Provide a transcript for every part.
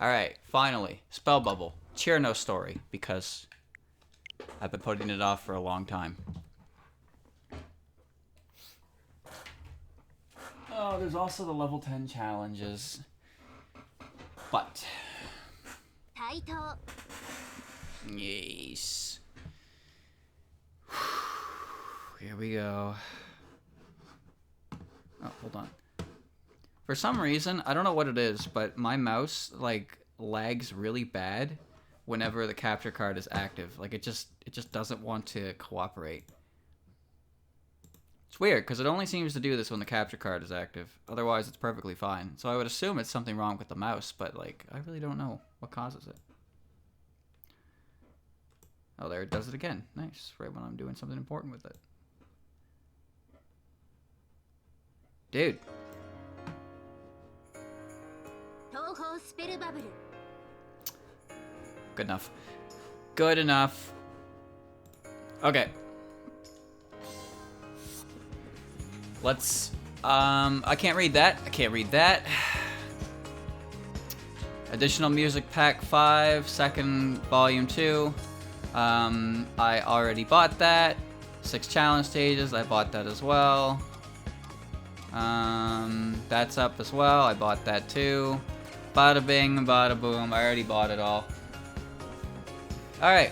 Alright, finally. Spell Bubble. Cirno story, because I've been putting it off for a long time. Oh, there's also the level 10 challenges. But... yes. Here we go. Oh, hold on. For some reason, I don't know what it is, but my mouse, like, lags really bad whenever the capture card is active. Like, it just doesn't want to cooperate. It's weird, because it only seems to do this when the capture card is active. Otherwise, it's perfectly fine. So I would assume it's something wrong with the mouse, but, like, I really don't know what causes it. Oh, there it does it again. Nice. Right when I'm doing something important with it. Dude. Good enough. Good enough. Okay. Let's, I can't read that. I can't read that. Additional Music Pack 5, second volume 2. I already bought that. 6 challenge stages, I bought that as well. That's up as well, I bought that too. Bada bing, bada boom, I already bought it all. Alright.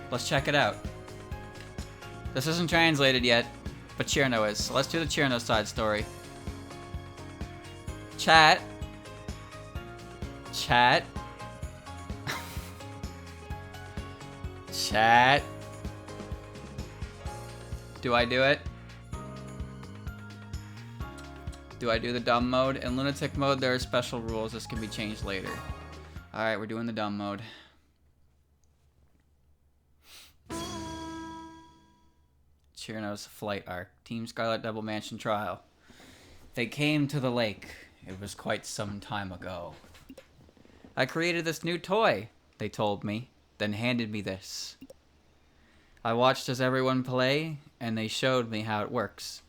Let's check it out. This isn't translated yet, but Cirno is. So let's do the Cirno side story. Chat. Chat. Chat. Do I do it? Do I do the dumb mode? In lunatic mode, there are special rules. This can be changed later. Alright, we're doing the dumb mode. Cirno's flight arc. Team Scarlet Double Mansion trial. They came to the lake. It was quite some time ago. I created this new toy, they told me, then handed me this. I watched as everyone play, and they showed me how it works.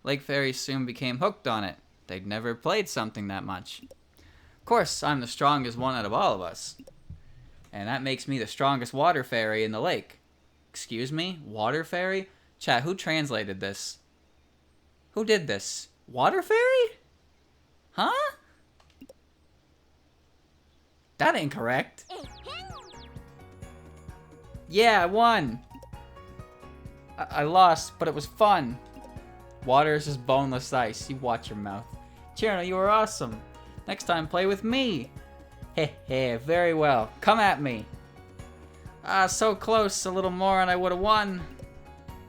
Lake fairies soon became hooked on it. They'd never played something that much. Of course, I'm the strongest one out of all of us. And that makes me the strongest water fairy in the lake. Excuse me? Water fairy? Chat, who translated this? Who did this? Water fairy? Huh? That ain't correct. Yeah, I won. I lost, but it was fun. Water is just boneless ice. You watch your mouth. Cirno, you were awesome. Next time, play with me. Heh heh, very well. Come at me. Ah, so close. A little more and I would have won.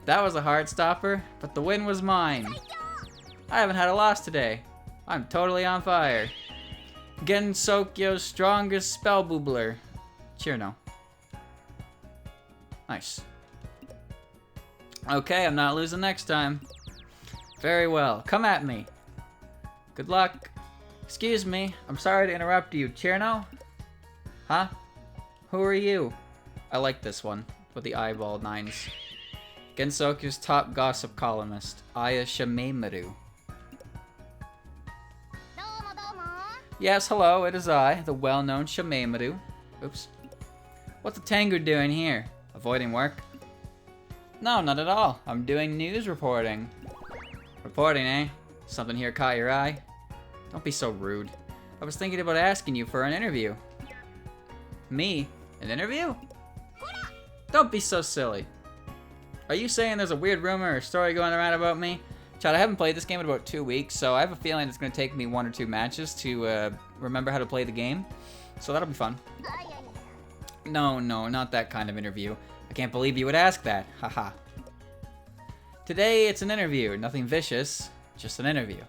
That was a heart stopper, but the win was mine. I haven't had a loss today. I'm totally on fire. Gensokyo's strongest spell boobler. Cirno. Nice. Okay, I'm not losing next time. Very well. Come at me. Good luck. Excuse me. I'm sorry to interrupt you. Cirno? Huh? Who are you? I like this one. With the eyeball nines. Gensokyo's top gossip columnist. Aya Shimemaru. Yes, hello. It is I, the well-known Shimemaru. Oops. What's the Tengu doing here? Avoiding work? No, not at all. I'm doing news reporting. Reporting, eh? Something here caught your eye? Don't be so rude. I was thinking about asking you for an interview. Me? An interview? Don't be so silly. Are you saying there's a weird rumor or story going around about me? Chad, I haven't played this game in about 2 weeks, so I have a feeling it's going to take me 1 or 2 matches to remember how to play the game. So that'll be fun. No, not that kind of interview. I can't believe you would ask that. Haha. Today, it's an interview. Nothing vicious, just an interview.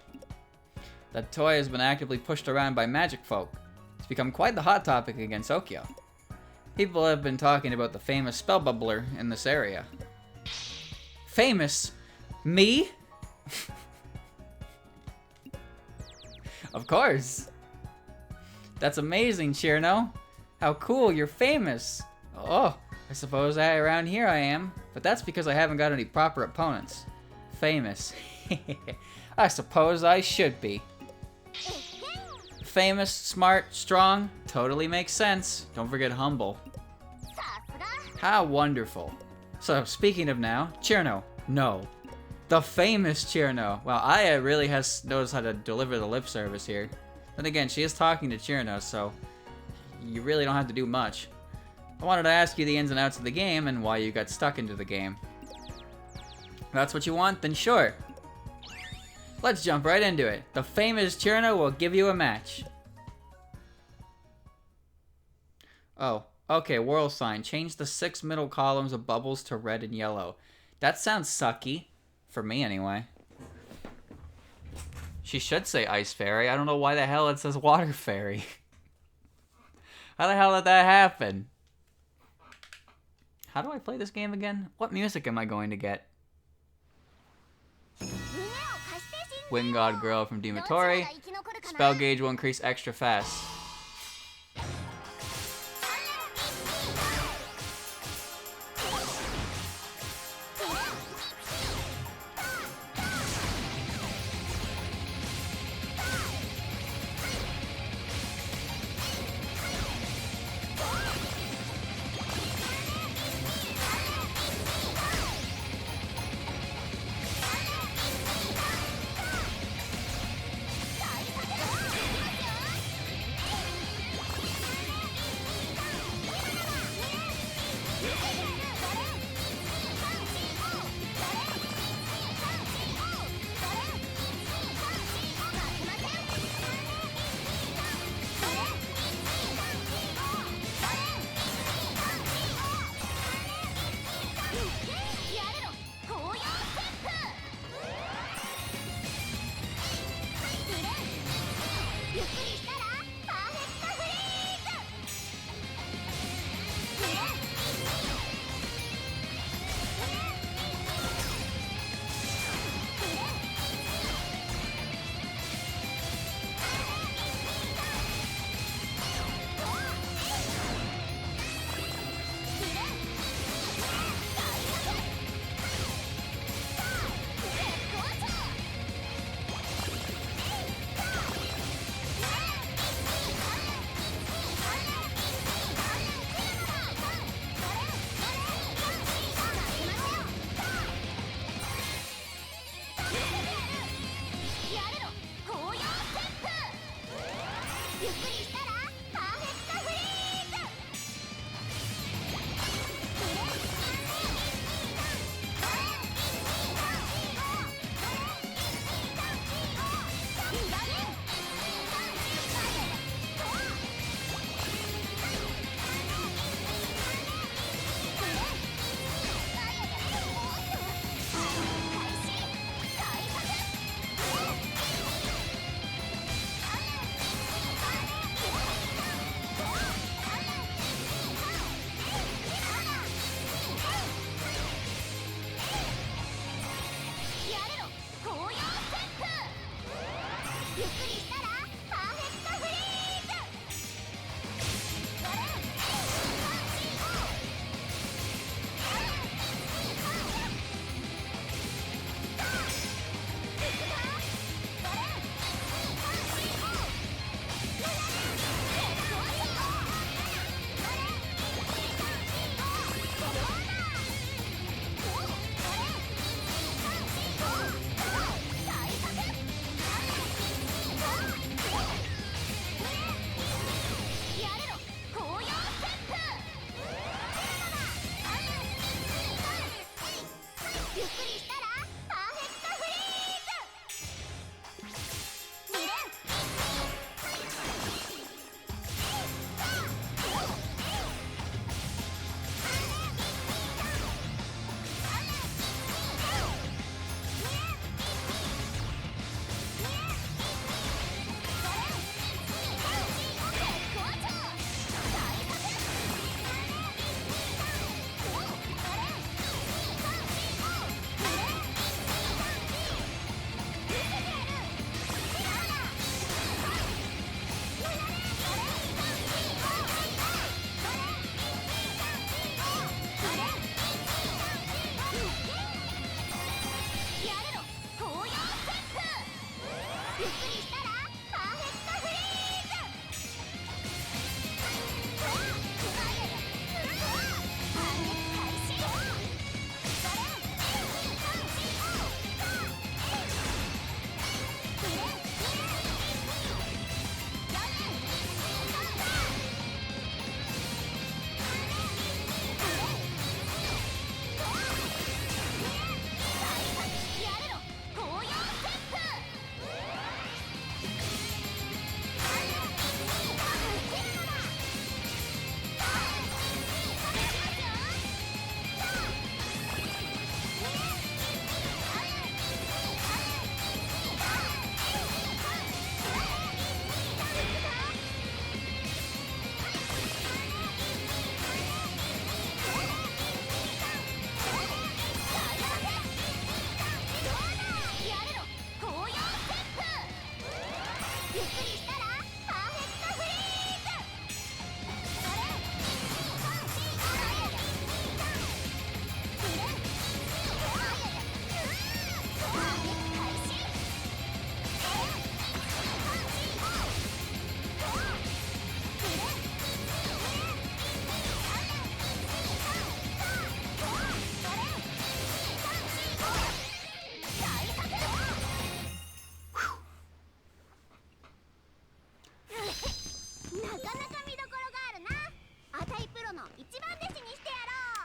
That toy has been actively pushed around by magic folk. It's become quite the hot topic against Okyo. People have been talking about the famous spell bubbler in this area. Famous? Me? Of course. That's amazing, Cirno. How cool, you're famous. Oh, I suppose around here I am, but that's because I haven't got any proper opponents. Famous. I suppose I should be. famous, smart, strong. Totally makes sense. Don't forget humble. How wonderful. So, speaking of now, Cirno. No. The famous Cirno. Wow, Aya really knows how to deliver the lip service here. Then again, she is talking to Cirno, so you really don't have to do much. I wanted to ask you the ins and outs of the game and why you got stuck into the game. If that's what you want, then sure. Let's jump right into it. The famous Cirno will give you a match. Oh, okay, world sign. Change the 6 middle columns of bubbles to red and yellow. That sounds sucky. For me, anyway. She should say Ice Fairy. I don't know why the hell it says Water Fairy. How the hell did that happen? How do I play this game again? What music am I going to get? Wind God Girl from Demetori. Spell gauge will increase extra fast.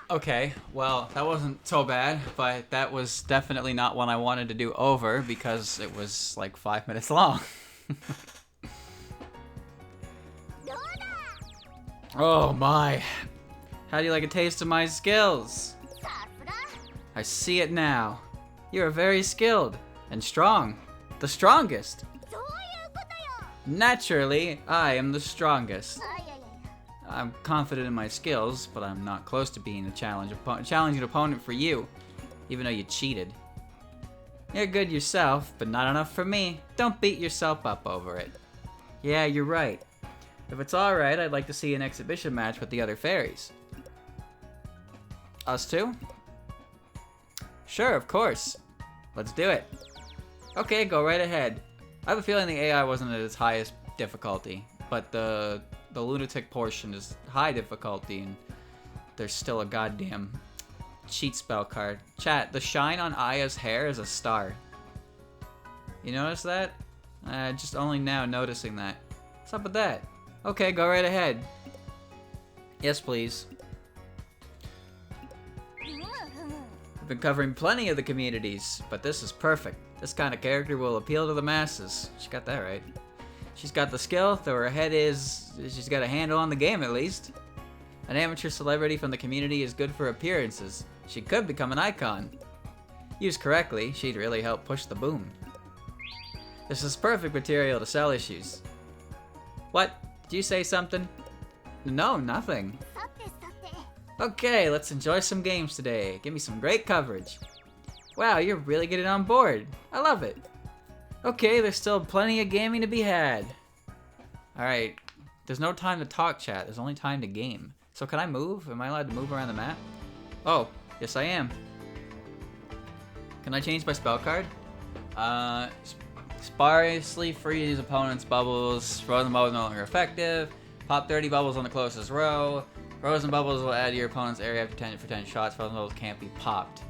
Okay, well, that wasn't so bad, but that was definitely not one I wanted to do over because it was like 5 minutes long. Oh my. How do you like a taste of my skills? I see it now. You are very skilled and strong. The strongest. Naturally, I am the strongest. I'm confident in my skills, but I'm not close to being a challenging opponent for you, even though you cheated. You're good yourself, but not enough for me. Don't beat yourself up over it. Yeah, you're right. If it's alright, I'd like to see an exhibition match with the other fairies. Us too? Sure, of course. Let's do it. Okay, go right ahead. I have a feeling the AI wasn't at its highest difficulty, but the lunatic portion is high difficulty, and there's still a goddamn cheat spell card. Chat, the shine on Aya's hair is a star. You notice that? Just only now noticing that. What's up with that? Okay, go right ahead. Yes, please. I've been covering plenty of the communities, but this is perfect. This kind of character will appeal to the masses. She got that right. She's got the skill, though her head is... she's got a handle on the game, at least. An amateur celebrity from the community is good for appearances. She could become an icon. Used correctly, she'd really help push the boom. This is perfect material to sell issues. What? Did you say something? No, nothing. Okay, let's enjoy some games today. Give me some great coverage. Wow, you're really getting on board. I love it. Okay, there's still plenty of gaming to be had. Alright, there's no time to talk, chat. There's only time to game. So can I move? Am I allowed to move around the map? Oh, yes I am. Can I change my spell card? Sparsely freeze opponent's bubbles. Frozen bubbles no longer effective. Pop 30 bubbles on the closest row. Frozen bubbles will add to your opponent's area after 10 shots. Frozen bubbles can't be popped.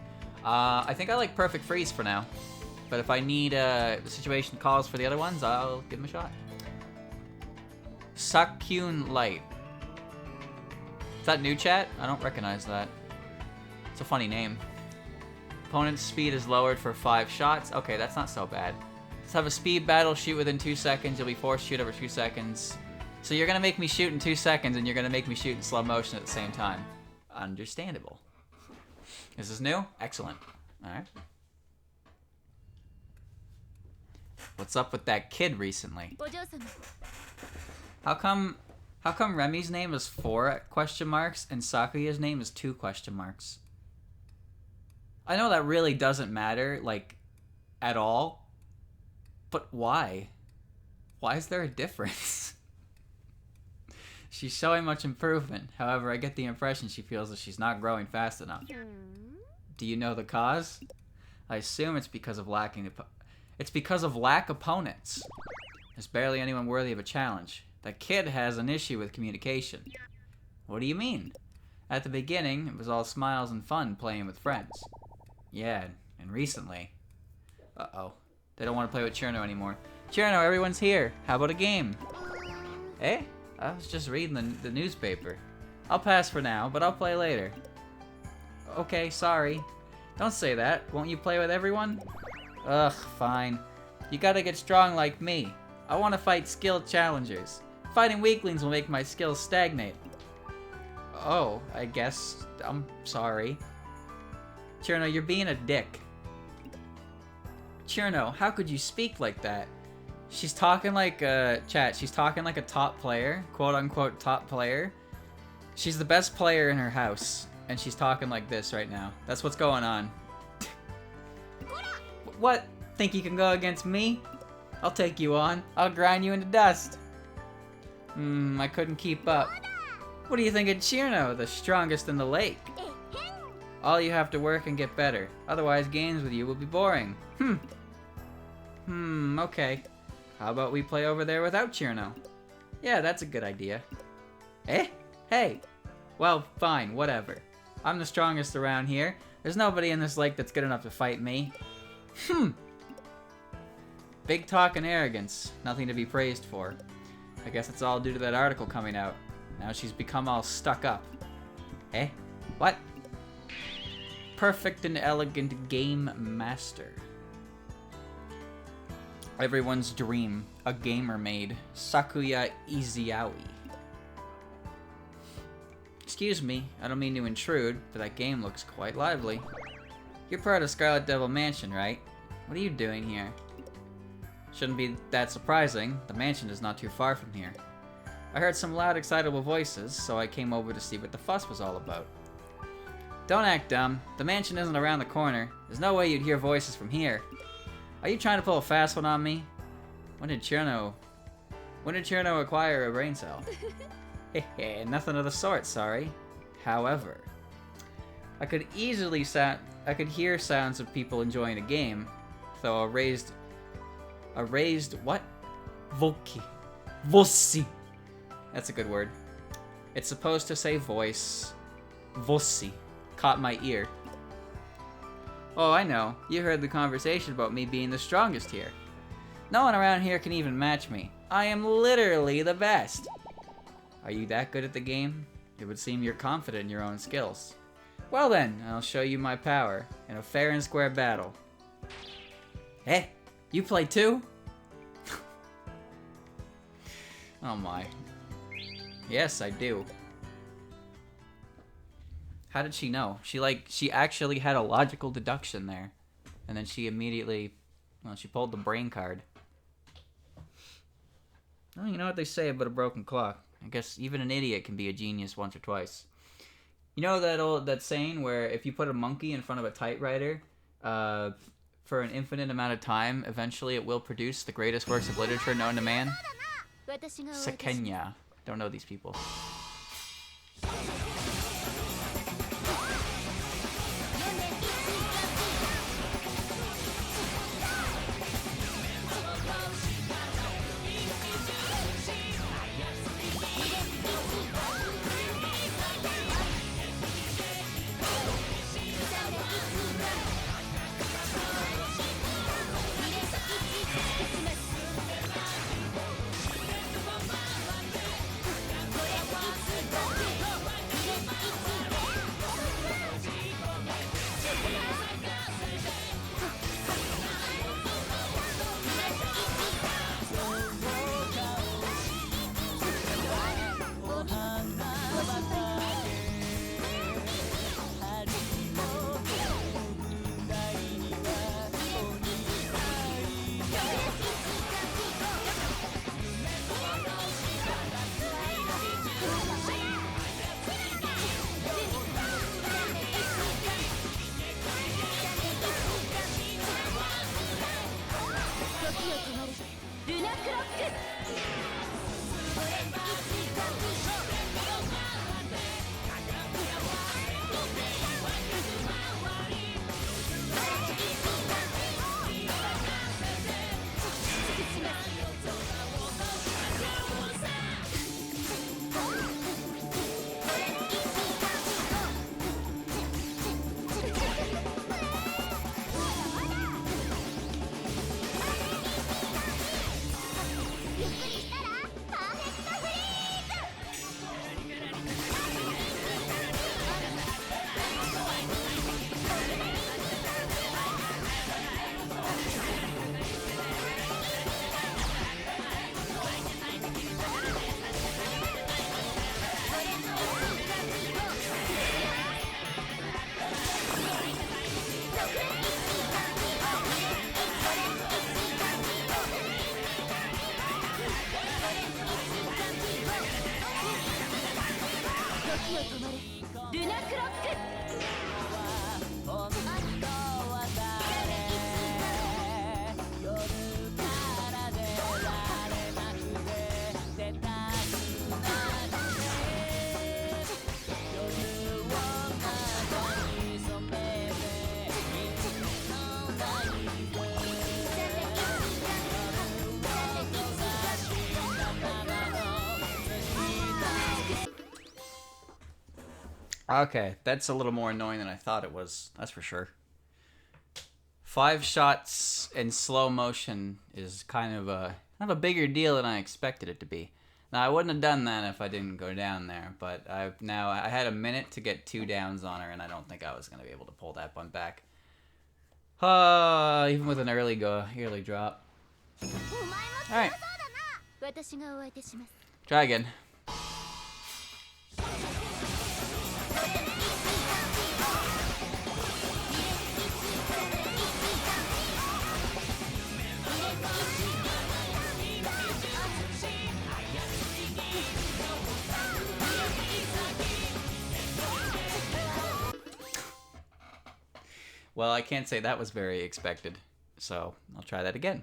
I think I like perfect freeze for now. But if I need the situation calls for the other ones, I'll give them a shot. Sakyun Light. Is that new, chat? I don't recognize that. It's a funny name. Opponent's speed is lowered for 5 shots. Okay, that's not so bad. Let's have a speed battle, shoot within 2 seconds. You'll be forced to shoot over 2 seconds. So you're gonna make me shoot in 2 seconds, and you're gonna make me shoot in slow motion at the same time. Understandable. This is new? Excellent. Alright. What's up with that kid recently? How come Remy's name is 4 question marks and Sakuya's name is 2 question marks? I know that really doesn't matter, like, at all. But why? Why is there a difference? She's showing much improvement. However, I get the impression she feels that she's not growing fast enough. Do you know the cause? I assume it's because of lack opponents. There's barely anyone worthy of a challenge. That kid has an issue with communication. What do you mean? At the beginning, it was all smiles and fun playing with friends. Yeah, and recently... Uh-oh. They don't want to play with Cirno anymore. Cirno, everyone's here. How about a game? Eh? I was just reading the newspaper. I'll pass for now, but I'll play later. Okay, sorry. Don't say that. Won't you play with everyone? Ugh, fine. You gotta get strong like me. I want to fight skilled challengers. Fighting weaklings will make my skills stagnate. Oh, I guess I'm sorry. Cirno, you're being a dick. Cirno, how could you speak like that? She's talking like chat. She's talking like a top player, quote unquote top player. She's the best player in her house, and she's talking like this right now. That's what's going on. What? Think you can go against me? I'll take you on. I'll grind you into dust. I couldn't keep up. What do you think of Cirno, the strongest in the lake? All you have to work and get better. Otherwise, games with you will be boring. Okay. How about we play over there without Cirno? Yeah, that's a good idea. Eh? Hey! Well, fine, whatever. I'm the strongest around here. There's nobody in this lake that's good enough to fight me. Big talk and arrogance. Nothing to be praised for. I guess it's all due to that article coming out. Now she's become all stuck up. Eh? What? perfect and elegant game master. Everyone's dream, a gamer maid, Sakuya Iziaoi. Excuse me, I don't mean to intrude, but that game looks quite lively. You're part of Scarlet Devil Mansion, right? What are you doing here? Shouldn't be that surprising. The mansion is not too far from here. I heard some loud, excitable voices, so I came over to see what the fuss was all about. Don't act dumb. The mansion isn't around the corner. There's no way you'd hear voices from here. Are you trying to pull a fast one on me? When did Cirno acquire a brain cell? Hehe, nothing of the sort, sorry. However, I could hear sounds of people enjoying a game, though a raised what? Voci. That's a good word. It's supposed to say voice. Voci. Caught my ear. Oh, I know. You heard the conversation about me being the strongest here. No one around here can even match me. I am literally the best. Are you that good at the game? It would seem you're confident in your own skills. Well then, I'll show you my power in a fair and square battle. Hey, you play too? Oh my. Yes, I do. How did she know? She actually had a logical deduction there. And then she immediately, well, she pulled the brain card. Well, you know what they say about a broken clock. I guess even an idiot can be a genius once or twice. You know that saying where if you put a monkey in front of a typewriter for an infinite amount of time, eventually it will produce the greatest works of literature known to man? Sekenya. Don't know these people. Okay, that's a little more annoying than I thought it was. That's for sure. 5 shots in slow motion is kind of a bigger deal than I expected it to be. Now, I wouldn't have done that if I didn't go down there, but I had a minute to get 2 downs on her, and I don't think I was going to be able to pull that one back. Even with an early drop. Alright. Try again. Well, I can't say that was very expected, so I'll try that again.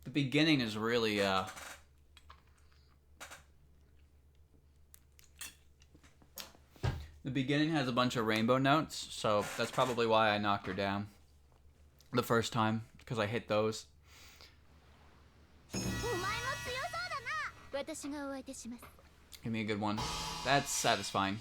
The beginning is really, the beginning has a bunch of rainbow notes, so that's probably why I knocked her down the first time, because I hit those. Give me a good one. That's satisfying.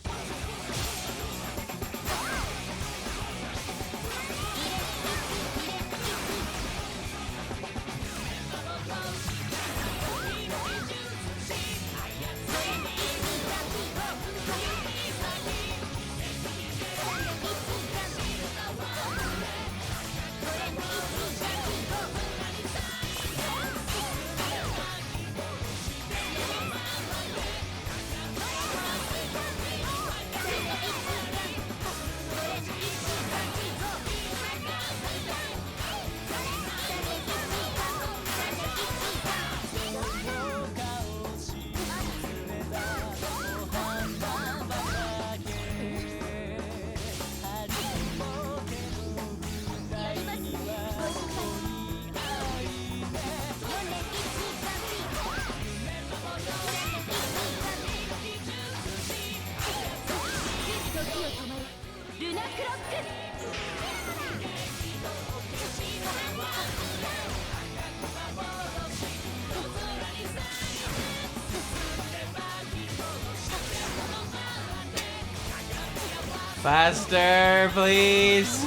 Faster, please.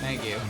Thank you.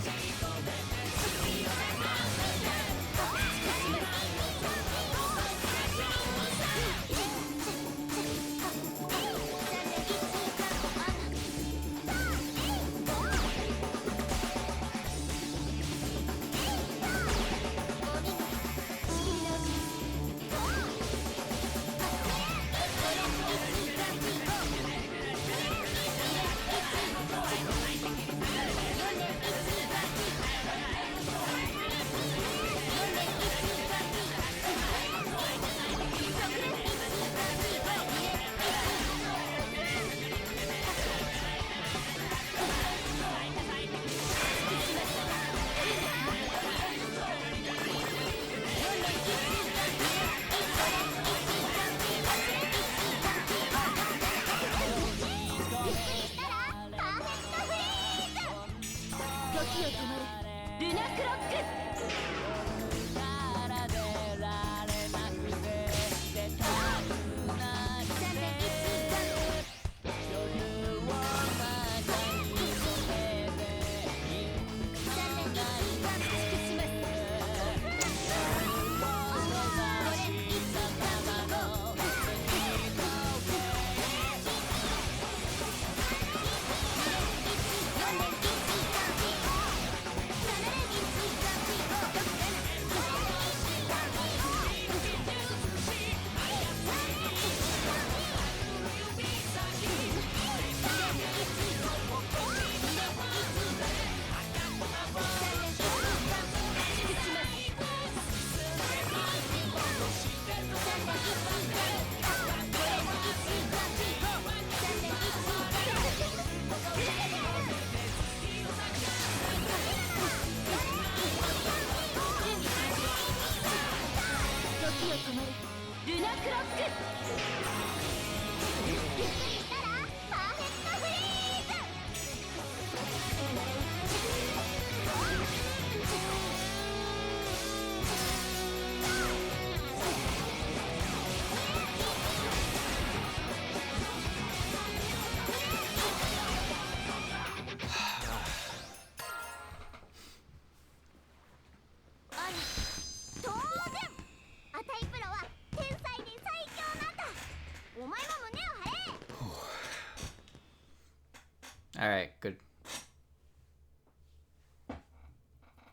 Alright, good.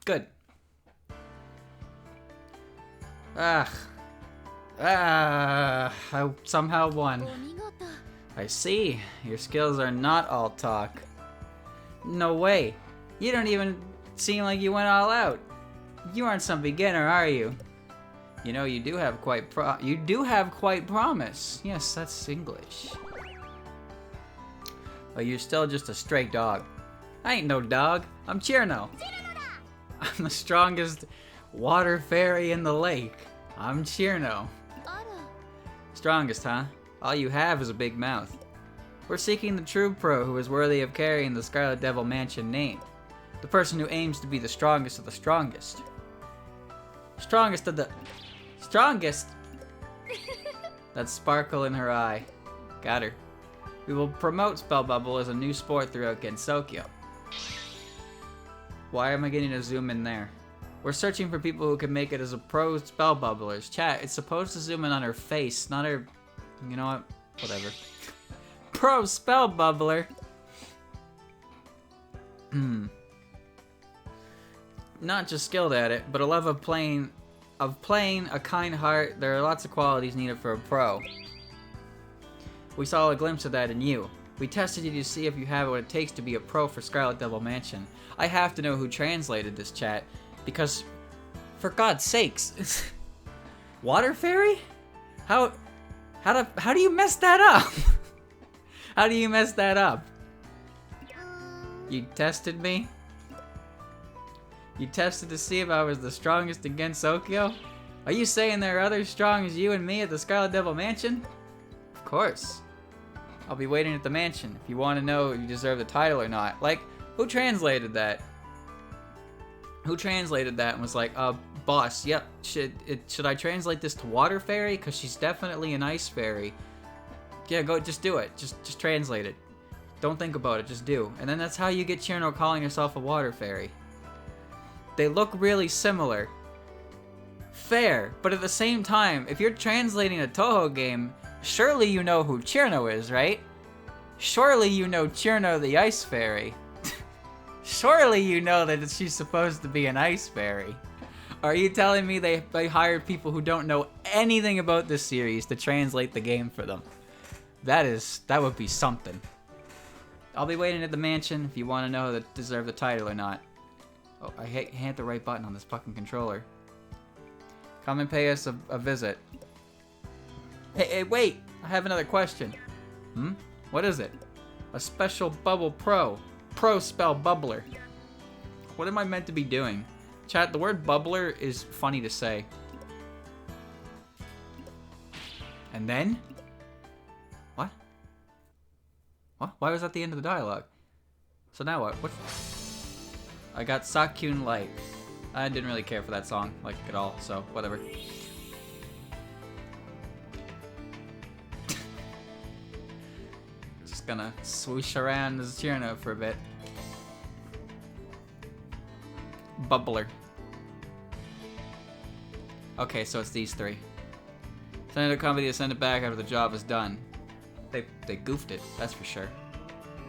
Good. I somehow won. I see. Your skills are not all talk. No way. You don't even seem like you went all out. You aren't some beginner, are you? You know, you do have quite promise. Yes, that's English. But you're still just a stray dog. I ain't no dog. I'm Cirno. I'm the strongest water fairy in the lake. I'm Cirno. Strongest, huh? All you have is a big mouth. We're seeking the true pro who is worthy of carrying the Scarlet Devil Mansion name. The person who aims to be the strongest of the strongest. Strongest of the... Strongest! That sparkle in her eye. Got her. We will promote Spell Bubble as a new sport throughout Gensokyo. Why am I getting to zoom in there? We're searching for people who can make it as a pro spell bubblers. Chat, it's supposed to zoom in on her face, not her... You know what? Whatever. Pro spell bubbler. Not just skilled at it, but a love of playing, a kind heart. There are lots of qualities needed for a pro. We saw a glimpse of that in you. We tested you to see if you have what it takes to be a pro for Scarlet Devil Mansion. I have to know who translated this, chat, because, for God's sakes, Water Fairy? How do you mess that up? How do you mess that up? You tested me? You tested to see if I was the strongest in Gensokyo? Are you saying there are others strong as you and me at the Scarlet Devil Mansion? Of course. I'll be waiting at the mansion if you want to know if you deserve the title or not. Like, who translated that? Who translated that and was like, boss, yep, should I translate this to Water Fairy? Because she's definitely an Ice Fairy. Yeah, go, just do it. Just translate it. Don't think about it, just do. And then that's how you get Cirno calling herself a Water Fairy. They look really similar. Fair, but at the same time, if you're translating a Touhou game, surely you know who Cirno is, right? Surely you know Cirno the Ice Fairy. Surely you know that she's supposed to be an Ice Fairy. Are you telling me they hired people who don't know anything about this series to translate the game for them? That would be something. I'll be waiting at the mansion if you want to know that deserve the title or not. Oh, I hit the right button on this fucking controller. Come and pay us a visit. Hey, wait! I have another question. What is it? A special bubble pro. Pro spell bubbler. What am I meant to be doing? Chat, the word bubbler is funny to say. And then? What? What? Why was that the end of the dialogue? So now what? I got Sakyun Light. I didn't really care for that song, like, at all, so whatever. Just gonna swoosh around as Cirno for a bit. Bubbler. Okay, so it's these three. Send it to company to send it back after the job is done. They goofed it, that's for sure.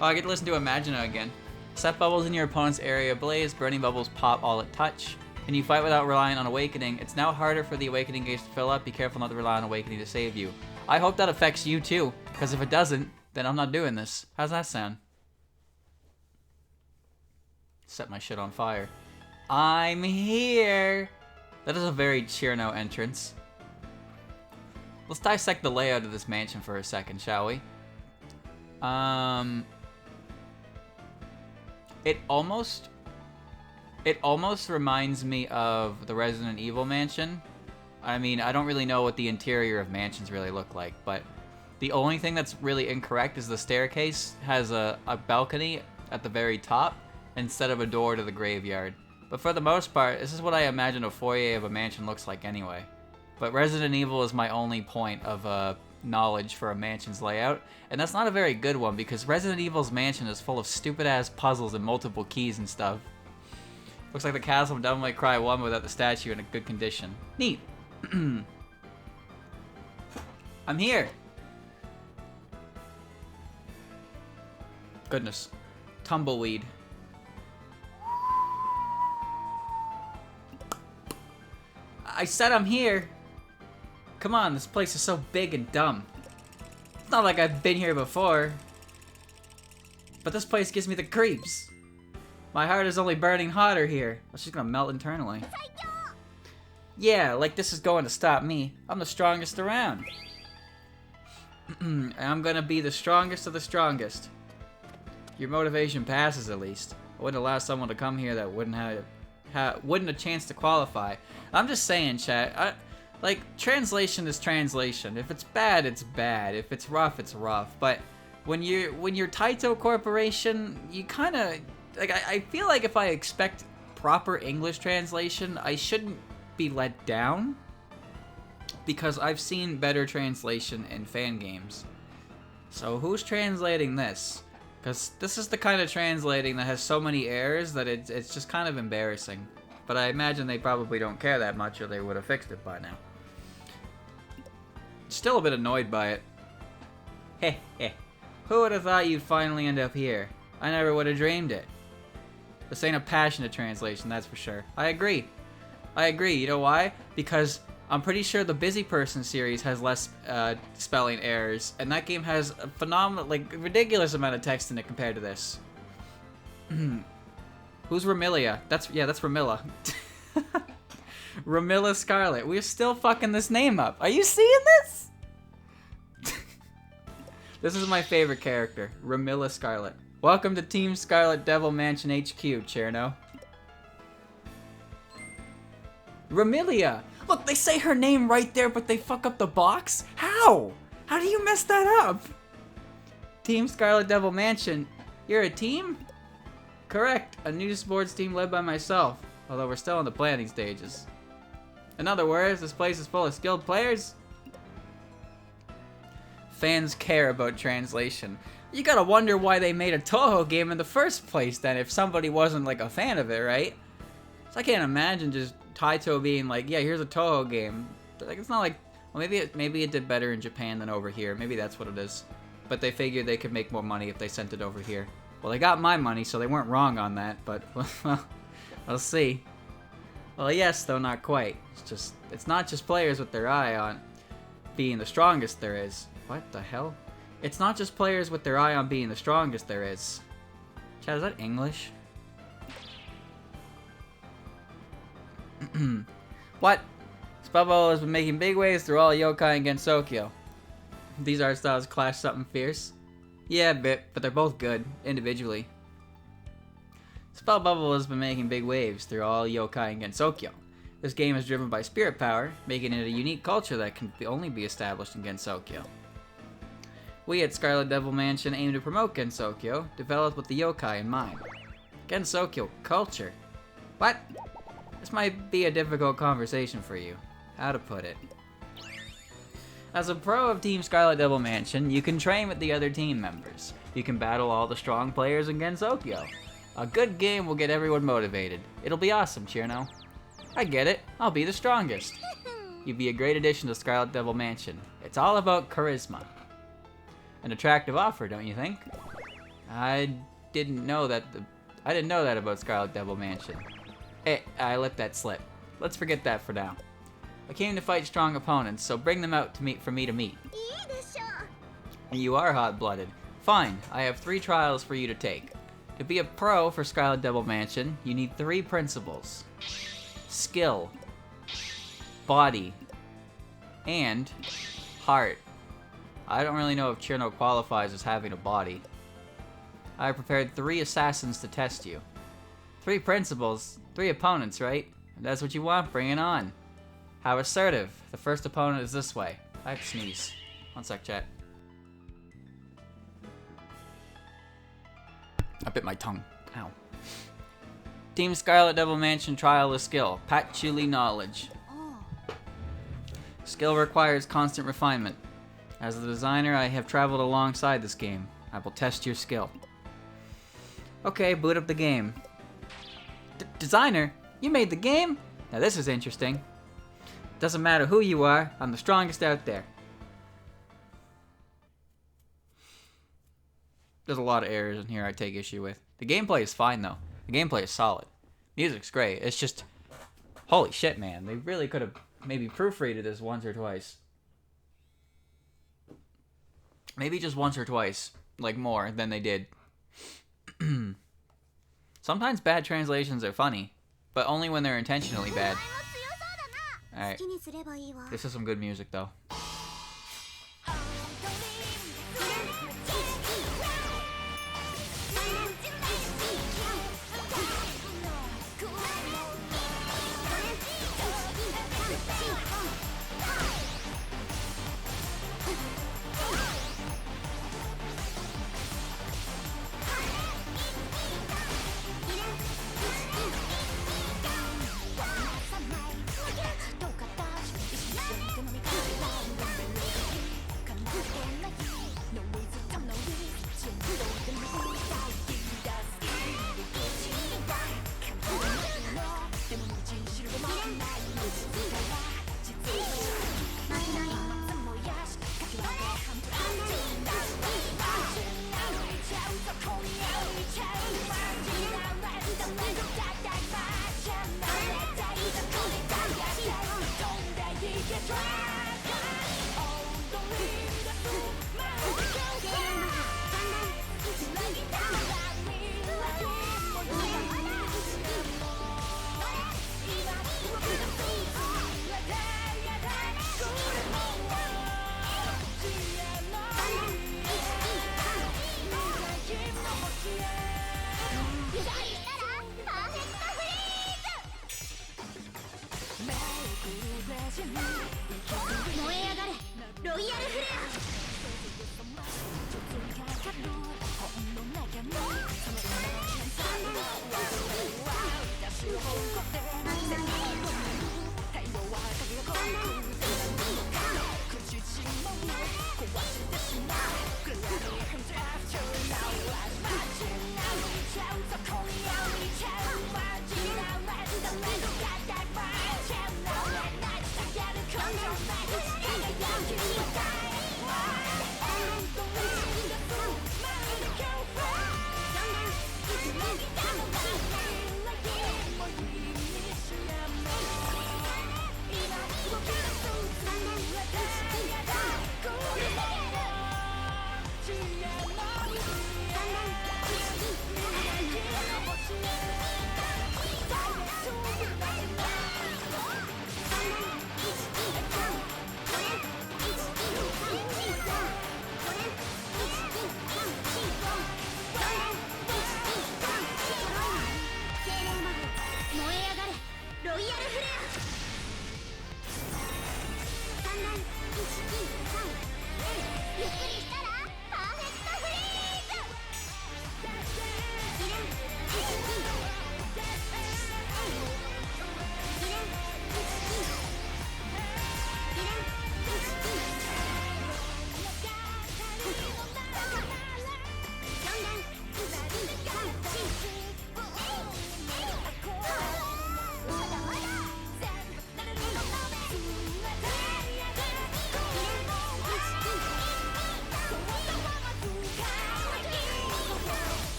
Oh, I get to listen to Imagina again. Set bubbles in your opponent's area ablaze, burning bubbles pop all at touch. And you fight without relying on awakening. It's now harder for the awakening gauge to fill up. Be careful not to rely on awakening to save you. I hope that affects you too, because if it doesn't, then I'm not doing this. How's that sound? Set my shit on fire. I'm here! That is a very Cirno entrance. Let's dissect the layout of this mansion for a second, shall we? It almost reminds me of the Resident Evil mansion. I mean, I don't really know what the interior of mansions really look like, but the only thing that's really incorrect is the staircase has a balcony at the very top instead of a door to the graveyard. But for the most part, this is what I imagine a foyer of a mansion looks like anyway. But Resident Evil is my only point of knowledge for a mansion's layout, and that's not a very good one because Resident Evil's mansion is full of stupid-ass puzzles and multiple keys and stuff. Looks like the castle of Devil May Cry 1 without the statue in a good condition. Neat. I'm here. Goodness. Tumbleweed. I said I'm here. Come on, this place is so big and dumb. It's not like I've been here before. But this place gives me the creeps. My heart is only burning hotter here. It's just gonna melt internally. Yeah, like this is going to stop me. I'm the strongest around. And I'm gonna be the strongest of the strongest. Your motivation passes, at least. I wouldn't allow someone to come here that wouldn't have a chance to qualify. I'm just saying, chat. Like, translation is translation. If it's bad, it's bad. If it's rough, it's rough. But when you're Taito Corporation, you kind of like. I feel like if I expect proper English translation, I shouldn't be let down, because I've seen better translation in fan games. So who's translating this? Because this is the kind of translating that has so many errors that it's just kind of embarrassing. But I imagine they probably don't care that much, or they would have fixed it by now. Still a bit annoyed by it. Heh heh. Who would have thought you'd finally end up here? I never would have dreamed it. This ain't a passionate translation, that's for sure. I agree. You know why? Because I'm pretty sure the Busy Person series has less spelling errors, and that game has a phenomenal, like, ridiculous amount of text in it compared to this. Who's Ramilia? That's Ramilla. Ramilla Scarlet. We're still fucking this name up. Are you seeing this? This is my favorite character, Ramilla Scarlet. Welcome to Team Scarlet Devil Mansion HQ, Cirno. Ramilia! Look, they say her name right there, but they fuck up the box? How? How do you mess that up? Team Scarlet Devil Mansion. You're a team? Correct. A new sports team led by myself, although we're still in the planning stages. In other words, this place is full of skilled players? Fans care about translation. You gotta wonder why they made a Touhou game in the first place then, if somebody wasn't like a fan of it, right? So I can't imagine just Taito being like, yeah, here's a Touhou game. Like, it's not like, well, maybe it did better in Japan than over here. Maybe that's what it is. But they figured they could make more money if they sent it over here. Well, they got my money, so they weren't wrong on that, but, well, I'll see. Well, yes, though not quite. It's not just players with their eye on being the strongest there is. What the hell? It's not just players with their eye on being the strongest there is. Chad, is that English? What? Spubbo has been making big waves through all yokai and Gensokyo. These art styles clash something fierce. Yeah, a bit, but they're both good, individually. Spell Bubble has been making big waves through all yokai and Gensokyo. This game is driven by spirit power, making it a unique culture that can only be established in Gensokyo. We at Scarlet Devil Mansion aim to promote Gensokyo, developed with the yokai in mind. Gensokyo culture? What? This might be a difficult conversation for you. How to put it? As a pro of Team Scarlet Devil Mansion, you can train with the other team members. You can battle all the strong players in Gensokyo. A good game will get everyone motivated. It'll be awesome, Cirno. I get it. I'll be the strongest. You'd be a great addition to Scarlet Devil Mansion. It's all about charisma. An attractive offer, don't you think? I didn't know that about Scarlet Devil Mansion. I let that slip. Let's forget that for now. I came to fight strong opponents, so bring them out for me to meet. You are hot-blooded. Fine, I have 3 trials for you to take. To be a pro for Scarlet Devil Mansion, you need 3 principles. Skill, body, and heart. I don't really know if Cirno qualifies as having a body. I have prepared 3 assassins to test you. 3 principles, 3 opponents, right? If that's what you want, bring it on. How assertive. The first opponent is this way. I have to sneeze. One sec, chat. I bit my tongue. Ow. Team Scarlet Devil Mansion trial of skill. Patchouli knowledge. Skill requires constant refinement. As the designer, I have traveled alongside this game. I will test your skill. Okay, boot up the game. Designer? You made the game? Now this is interesting. Doesn't matter who you are, I'm the strongest out there. There's a lot of errors in here I take issue with. The gameplay is fine, though. The gameplay is solid. Music's great. It's just... Holy shit, man. They really could have maybe proofreaded this once or twice. Maybe just once or twice. Like, more than they did. Sometimes bad translations are funny. But only when they're intentionally bad. Alright. This is some good music, though.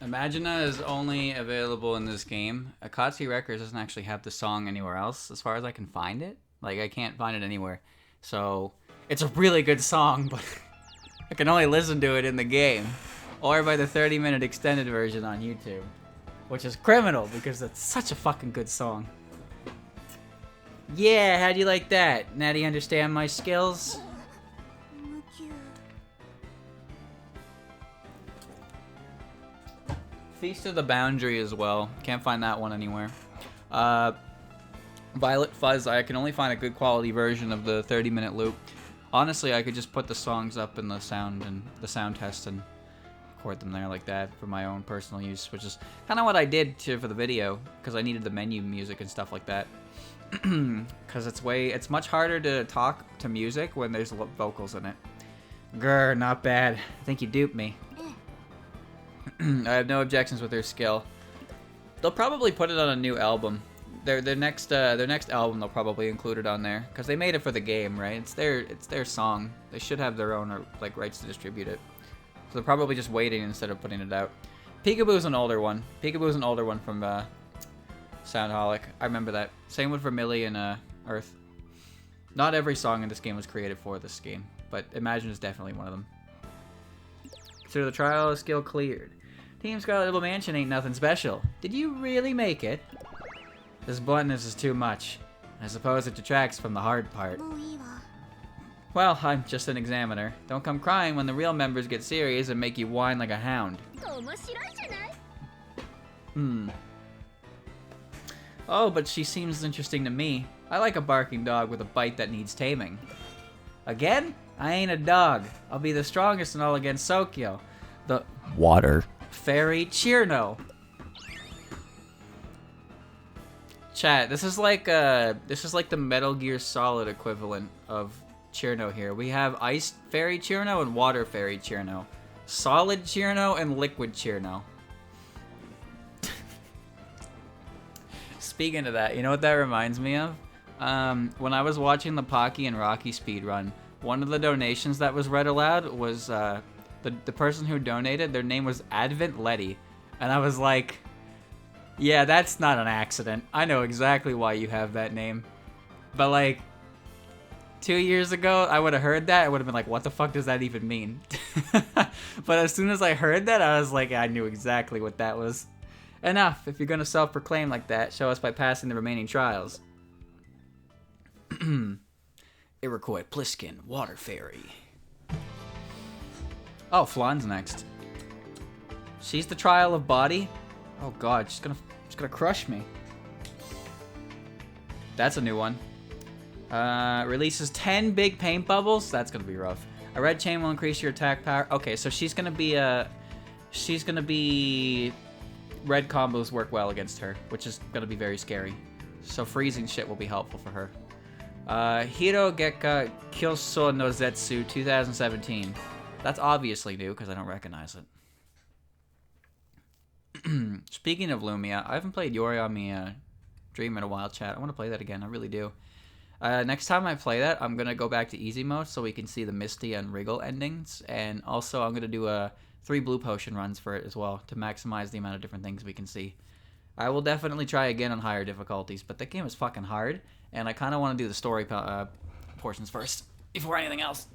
Imagina is only available in this game. Akatsuki Records doesn't actually have the song anywhere else, as far as I can find it. Like, I can't find it anywhere. So, it's a really good song, but I can only listen to it in the game. Or by the 30-minute extended version on YouTube. Which is criminal, because that's such a fucking good song. Yeah, how do you like that? Now do you understand my skills? Feast of the Boundary as well. Can't find that one anywhere. Violet Fuzz, I can only find a good quality version of the 30-minute loop. Honestly, I could just put the songs up in the sound test and record them there like that for my own personal use, which is kind of what I did for the video, because I needed the menu music and stuff like that. Because it's much harder to talk to music when there's vocals in it. Grr, not bad. I think you duped me. I have no objections with their skill. They'll probably put it on a new album. Their next album they'll probably include it on there, because they made it for the game, right? It's their song. They should have their own like rights to distribute it. So they're probably just waiting instead of putting it out. Peekaboo's an older one. Peekaboo's an older one from Soundholic. I remember that. Same with Vermilion Earth. Not every song in this game was created for this game, but Imagine is definitely one of them. Consider the trial of skill cleared. Team Scarlet Little Mansion ain't nothing special. Did you really make it? This bluntness is too much. I suppose it detracts from the hard part. Well, I'm just an examiner. Don't come crying when the real members get serious and make you whine like a hound. Oh, but she seems interesting to me. I like a barking dog with a bite that needs taming. Again? I ain't a dog. I'll be the strongest and all against Sokyo. The water fairy Cirno. Chat, this is like the Metal Gear Solid equivalent of Cirno here. We have Ice Fairy Cirno and Water Fairy Cirno. Solid Cirno and Liquid Cirno. Speaking of that, you know what that reminds me of? When I was watching the Pocky and Rocky speedrun, one of the donations that was read aloud was the person who donated, their name was Advent Letty. And I was like, yeah, that's not an accident. I know exactly why you have that name. But like, 2 years ago, I would have heard that. I would have been like, what the fuck does that even mean? But as soon as I heard that, I was like, I knew exactly what that was. Enough. If you're going to self-proclaim like that, show us by passing the remaining trials. Iroquois Pliskin, Water Fairy. Oh, Flan's next. She's the trial of body? Oh god, she's gonna crush me. That's a new one. Releases 10 big paint bubbles. That's gonna be rough. A red chain will increase your attack power. Okay, so she's gonna be red combos work well against her, which is gonna be very scary. So freezing shit will be helpful for her. Hirogeka Kyoso no Zetsu 2017. That's obviously new because I don't recognize it. Speaking of Lumia, I haven't played Yoriyami Dream in a while, chat. I want to play that again. I really do. Next time I play that, I'm going to go back to easy mode so we can see the Misty and Wriggle endings. And also, I'm going to do 3 blue potion runs for it as well to maximize the amount of different things we can see. I will definitely try again on higher difficulties, but that game is fucking hard. And I kind of want to do the story portions first before anything else.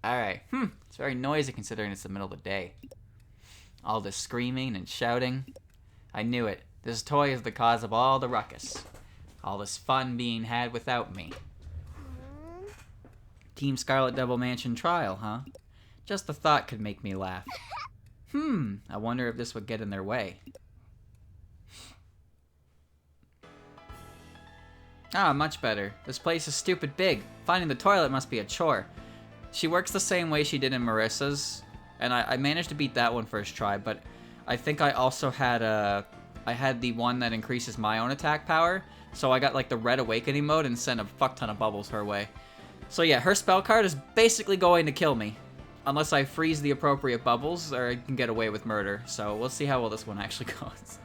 Alright. It's very noisy considering it's the middle of the day. All this screaming and shouting. I knew it. This toy is the cause of all the ruckus. All this fun being had without me. Team Scarlet Devil Mansion trial, huh? Just the thought could make me laugh. I wonder if this would get in their way. Ah, much better. This place is stupid big. Finding the toilet must be a chore. She works the same way she did in Marissa's. And I managed to beat that one first try, but I think I also had I had the one that increases my own attack power, so I got like the Red Awakening mode and sent a fuck ton of bubbles her way. So yeah, her spell card is basically going to kill me, unless I freeze the appropriate bubbles, or I can get away with murder. So we'll see how well this one actually goes.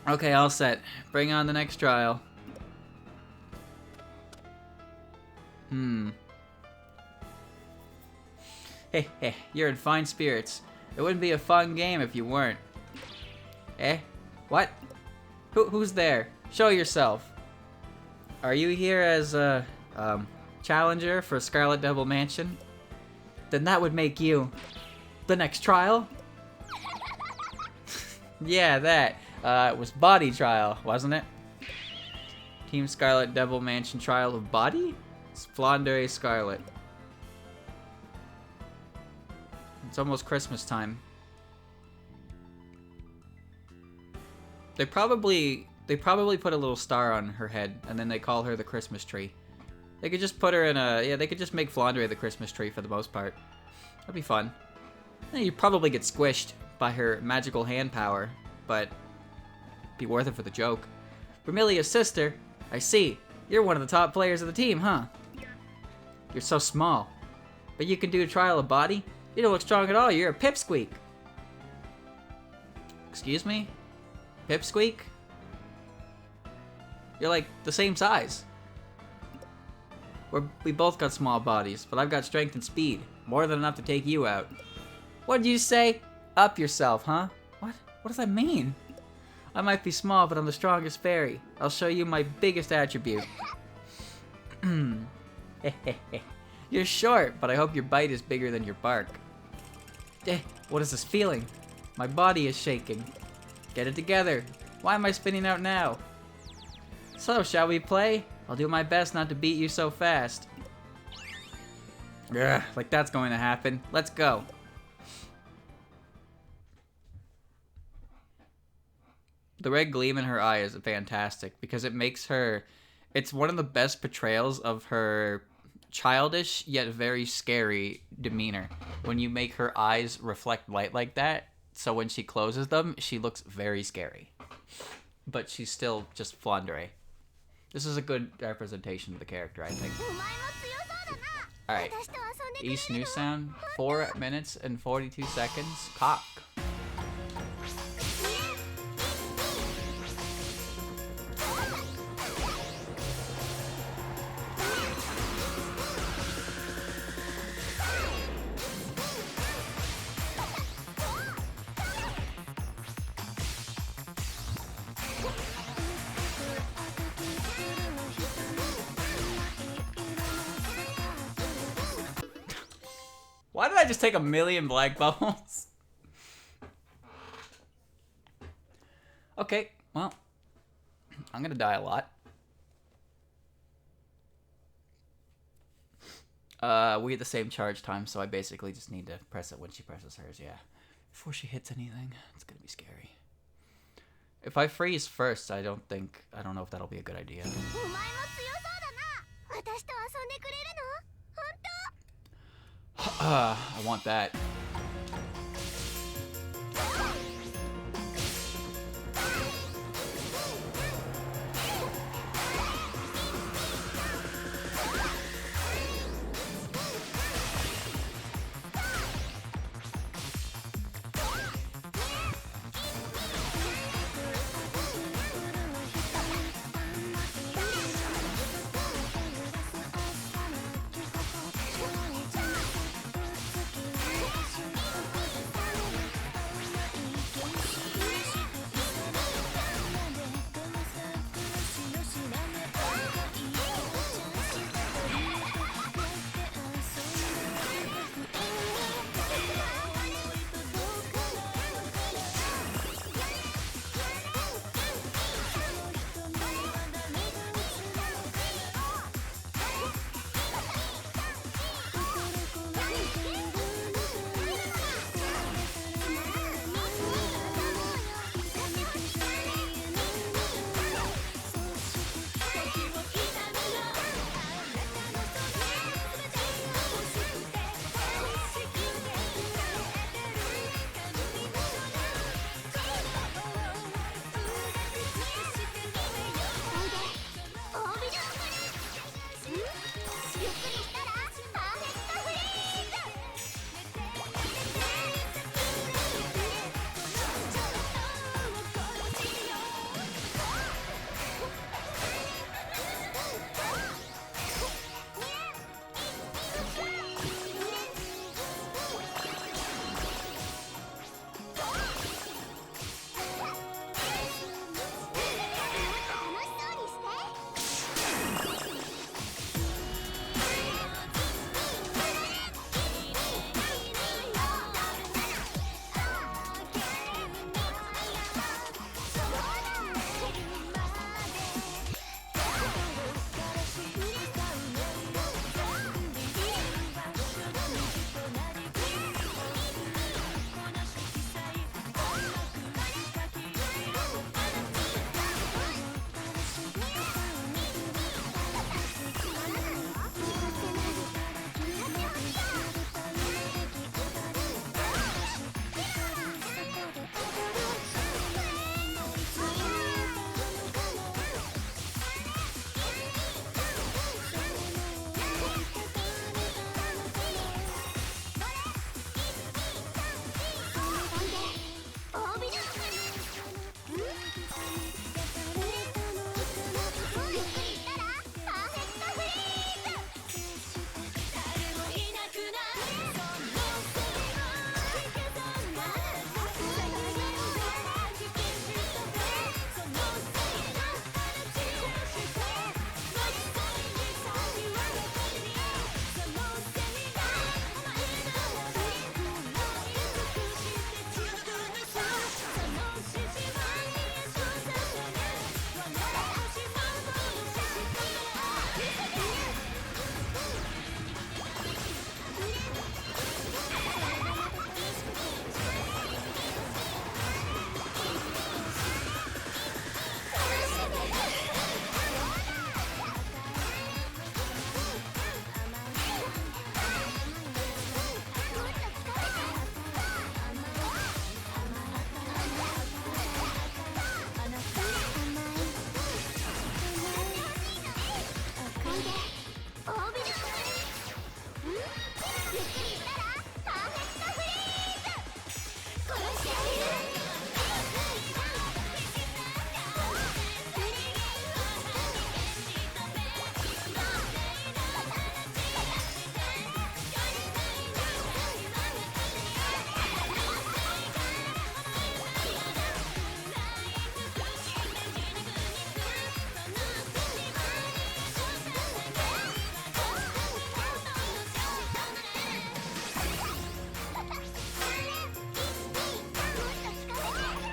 Okay, all set. Bring on the next trial. Hey, you're in fine spirits. It wouldn't be a fun game if you weren't. Eh? What? Who's there? Show yourself. Are you here as a challenger for Scarlet Devil Mansion? Then that would make you the next trial? Yeah, that. It was body trial, wasn't it? Team Scarlet Devil Mansion trial of body? It's Flandre Scarlet. It's almost Christmas time. They probably put a little star on her head, and then they call her the Christmas tree. They could just put her in a... Yeah, they could just make Flandre the Christmas tree for the most part. That'd be fun. And you'd probably get squished by her magical hand power, but be worth it for the joke. Vermilia's sister, I see. You're one of the top players of the team, huh? You're so small. But you can do a trial of body? You don't look strong at all. You're a pipsqueak. Excuse me? Pipsqueak? You're like the same size. We both got small bodies, but I've got strength and speed. More than enough to take you out. What did you say? Up yourself, huh? What? What does that mean? I might be small, but I'm the strongest fairy. I'll show you my biggest attribute. You're short, but I hope your bite is bigger than your bark. What is this feeling? My body is shaking. Get it together. Why am I spinning out now? So, shall we play? I'll do my best not to beat you so fast. Ugh, like that's going to happen. Let's go. The red gleam in her eye is fantastic because it makes her... It's one of the best portrayals of her childish yet very scary demeanor. When you make her eyes reflect light like that, so when she closes them, she looks very scary. But she's still just Flandre. This is a good representation of the character, I think. Alright. East New Sound, 4 minutes and 42 seconds. Cock. Why did I just take a million black bubbles? Okay, well, I'm gonna die a lot. We get the same charge time, so I basically just need to press it when she presses hers, yeah. Before she hits anything, it's gonna be scary. If I freeze first, I don't know if that'll be a good idea. I want that.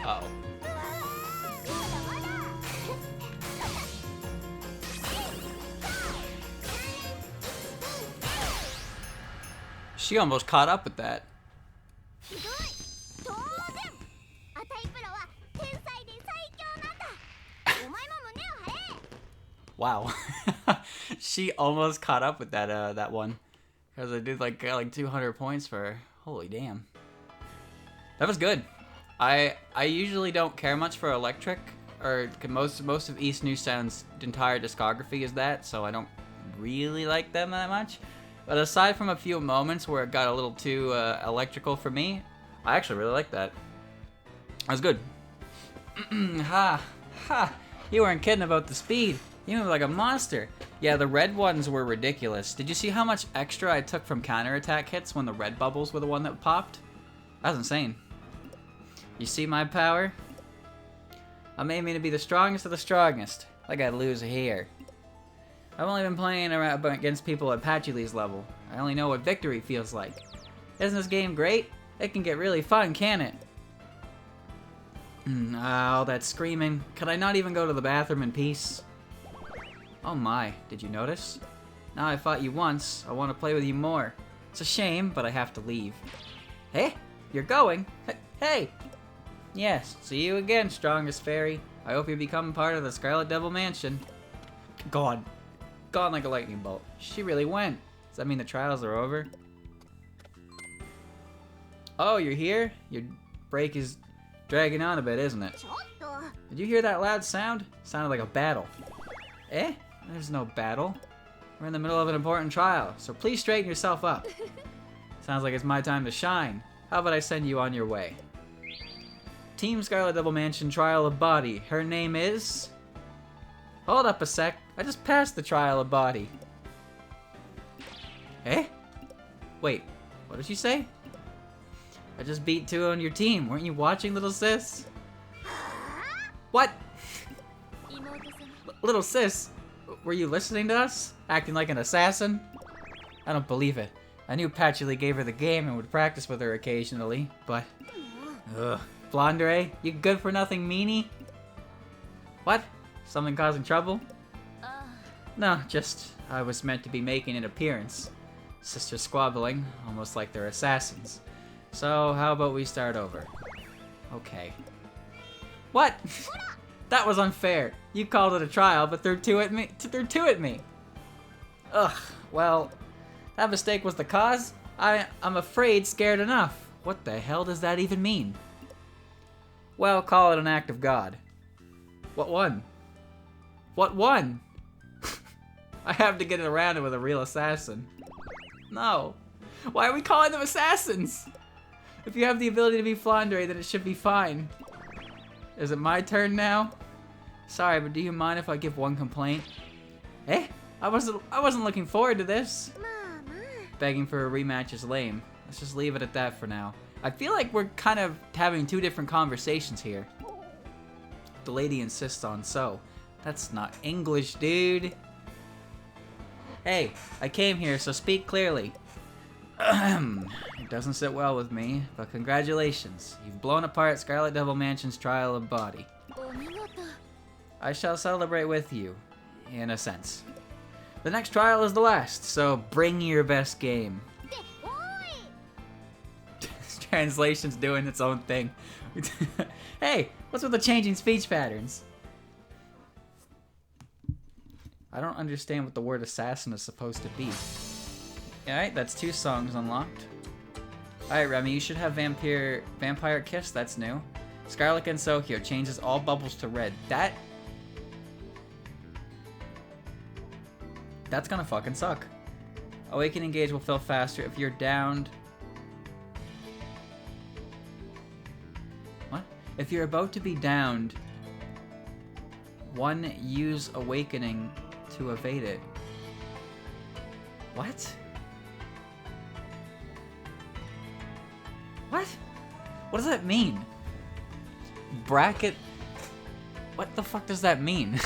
Uh-oh. She almost caught up with that. Wow. She almost caught up with that one. Because I did got like 200 points for her. Holy damn. That was good. I usually don't care much for electric, or most of East New Sound's entire discography is that, so I don't really like them that much. But aside from a few moments where it got a little too electrical for me, I actually really like that. That was good. Ha! Ha! You weren't kidding about the speed. You move like a monster. Yeah, the red ones were ridiculous. Did you see how much extra I took from counterattack hits when the red bubbles were the one that popped? That was insane. You see my power? I'm aiming to be the strongest of the strongest. Like I'd lose here. I've only been playing around against people at Patchoulie's level. I only know what victory feels like. Isn't this game great? It can get really fun, can't it? All that screaming. Could I not even go to the bathroom in peace? Oh my, did you notice? Now I fought you once, I want to play with you more. It's a shame, but I have to leave. Hey, you're going? Hey! Yes, see you again, strongest fairy. I hope you become part of the Scarlet Devil Mansion. Gone. Gone like a lightning bolt. She really went. Does that mean the trials are over? Oh, you're here? Your break is dragging on a bit, isn't it? Did you hear that loud sound? Sounded like a battle. Eh? There's no battle. We're in the middle of an important trial, so please straighten yourself up. Sounds like it's my time to shine. How about I send you on your way? Team Scarlet Devil Mansion Trial of Body. Her name is... Hold up a sec. I just passed the Trial of Body. Eh? Wait, what did she say? I just beat 2 on your team. Weren't you watching, little sis? What? Little sis, were you listening to us? Acting like an assassin? I don't believe it. I knew Patchouli gave her the game and would practice with her occasionally, but... Ugh. Blondere, you good for nothing meanie? What? Something causing trouble? No, just I was meant to be making an appearance. Sisters squabbling, almost like they're assassins. So how about we start over? Okay. What? That was unfair. You called it a trial, but threw 2 at me. Ugh. Well, that mistake was the cause. I'm afraid scared enough. What the hell does that even mean? Well, call it an act of God. What one? What one? I have to get around it with a real assassin. No. Why are we calling them assassins? If you have the ability to be Flandre, then it should be fine. Is it my turn now? Sorry, but do you mind if I give one complaint? Eh? I wasn't looking forward to this. Begging for a rematch is lame. Let's just leave it at that for now. I feel like we're kind of having two different conversations here. The lady insists on so. That's not English, dude. Hey, I came here, so speak clearly. It doesn't sit well with me, but congratulations. You've blown apart Scarlet Devil Mansion's trial of body. I shall celebrate with you, in a sense. The next trial is the last, so bring your best game. This translation's doing its own thing. Hey, what's with the changing speech patterns? I don't understand what the word assassin is supposed to be. Alright, that's 2 songs unlocked. Alright, Remy, you should have Vampire Kiss, that's new. Scarlet and Sokyo changes all bubbles to red. That's gonna fucking suck. Awakening gauge will fill faster if you're downed. What? If you're about to be downed, 1 use awakening to evade it. What? What? What does that mean? Bracket? What the fuck does that mean?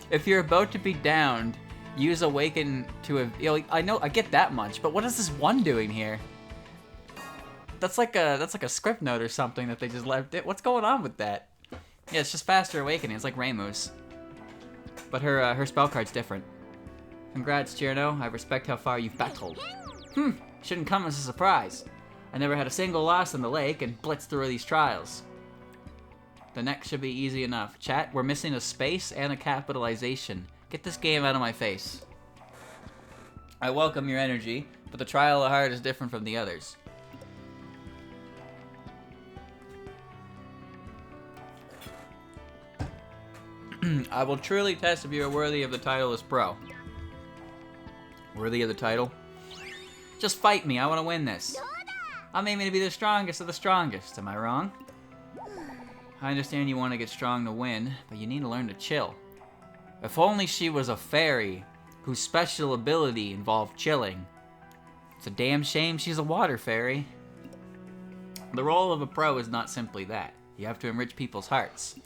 If you're about to be downed, use awaken to a. You know, I get that much, but what is this 1 doing here? That's like a script note or something that they just left it. What's going on with that? Yeah, it's just faster awakening. It's like Reimu's, but her spell card's different. Congrats, Cirno. I respect how far you've battled. Shouldn't come as a surprise. I never had a single loss in the lake and blitzed through these trials. The next should be easy enough. Chat, we're missing a space and a capitalization. Get this game out of my face. I welcome your energy, but the trial of heart is different from the others. I will truly test if you are worthy of the title as pro. Worthy of the title? Just fight me, I want to win this. I'm aiming to be the strongest of the strongest, am I wrong? I understand you want to get strong to win, but you need to learn to chill. If only she was a fairy whose special ability involved chilling. It's a damn shame she's a water fairy. The role of a pro is not simply that. You have to enrich people's hearts.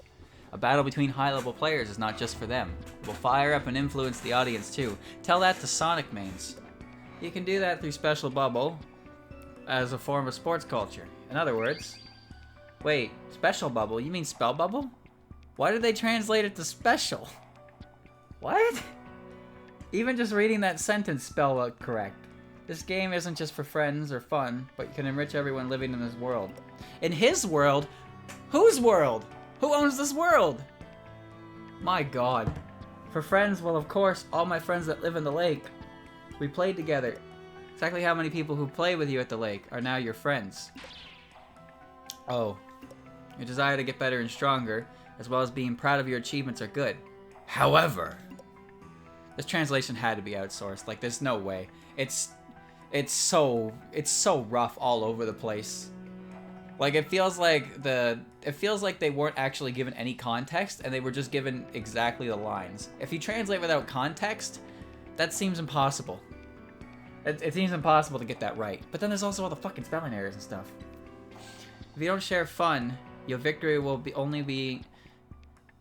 A battle between high-level players is not just for them. It will fire up and influence the audience too. Tell that to Sonic mains. You can do that through Special Bubble as a form of sports culture. In other words... Wait, Special Bubble? You mean Spell Bubble? Why did they translate it to Special? What? Even just reading that sentence spelled correct. This game isn't just for friends or fun, but you can enrich everyone living in this world. In his world? Whose world? Who owns this world? My god. For friends, well of course, all my friends that live in the lake. We played together. Exactly how many people who play with you at the lake are now your friends? Oh. Your desire to get better and stronger, as well as being proud of your achievements are good. However, this translation had to be outsourced. Like, there's no way. It's so rough all over the place. Like, it feels like they weren't actually given any context, and they were just given exactly the lines. If you translate without context, that seems impossible. It seems impossible to get that right. But then there's also all the fucking spelling errors and stuff. If you don't share fun, your victory will only be...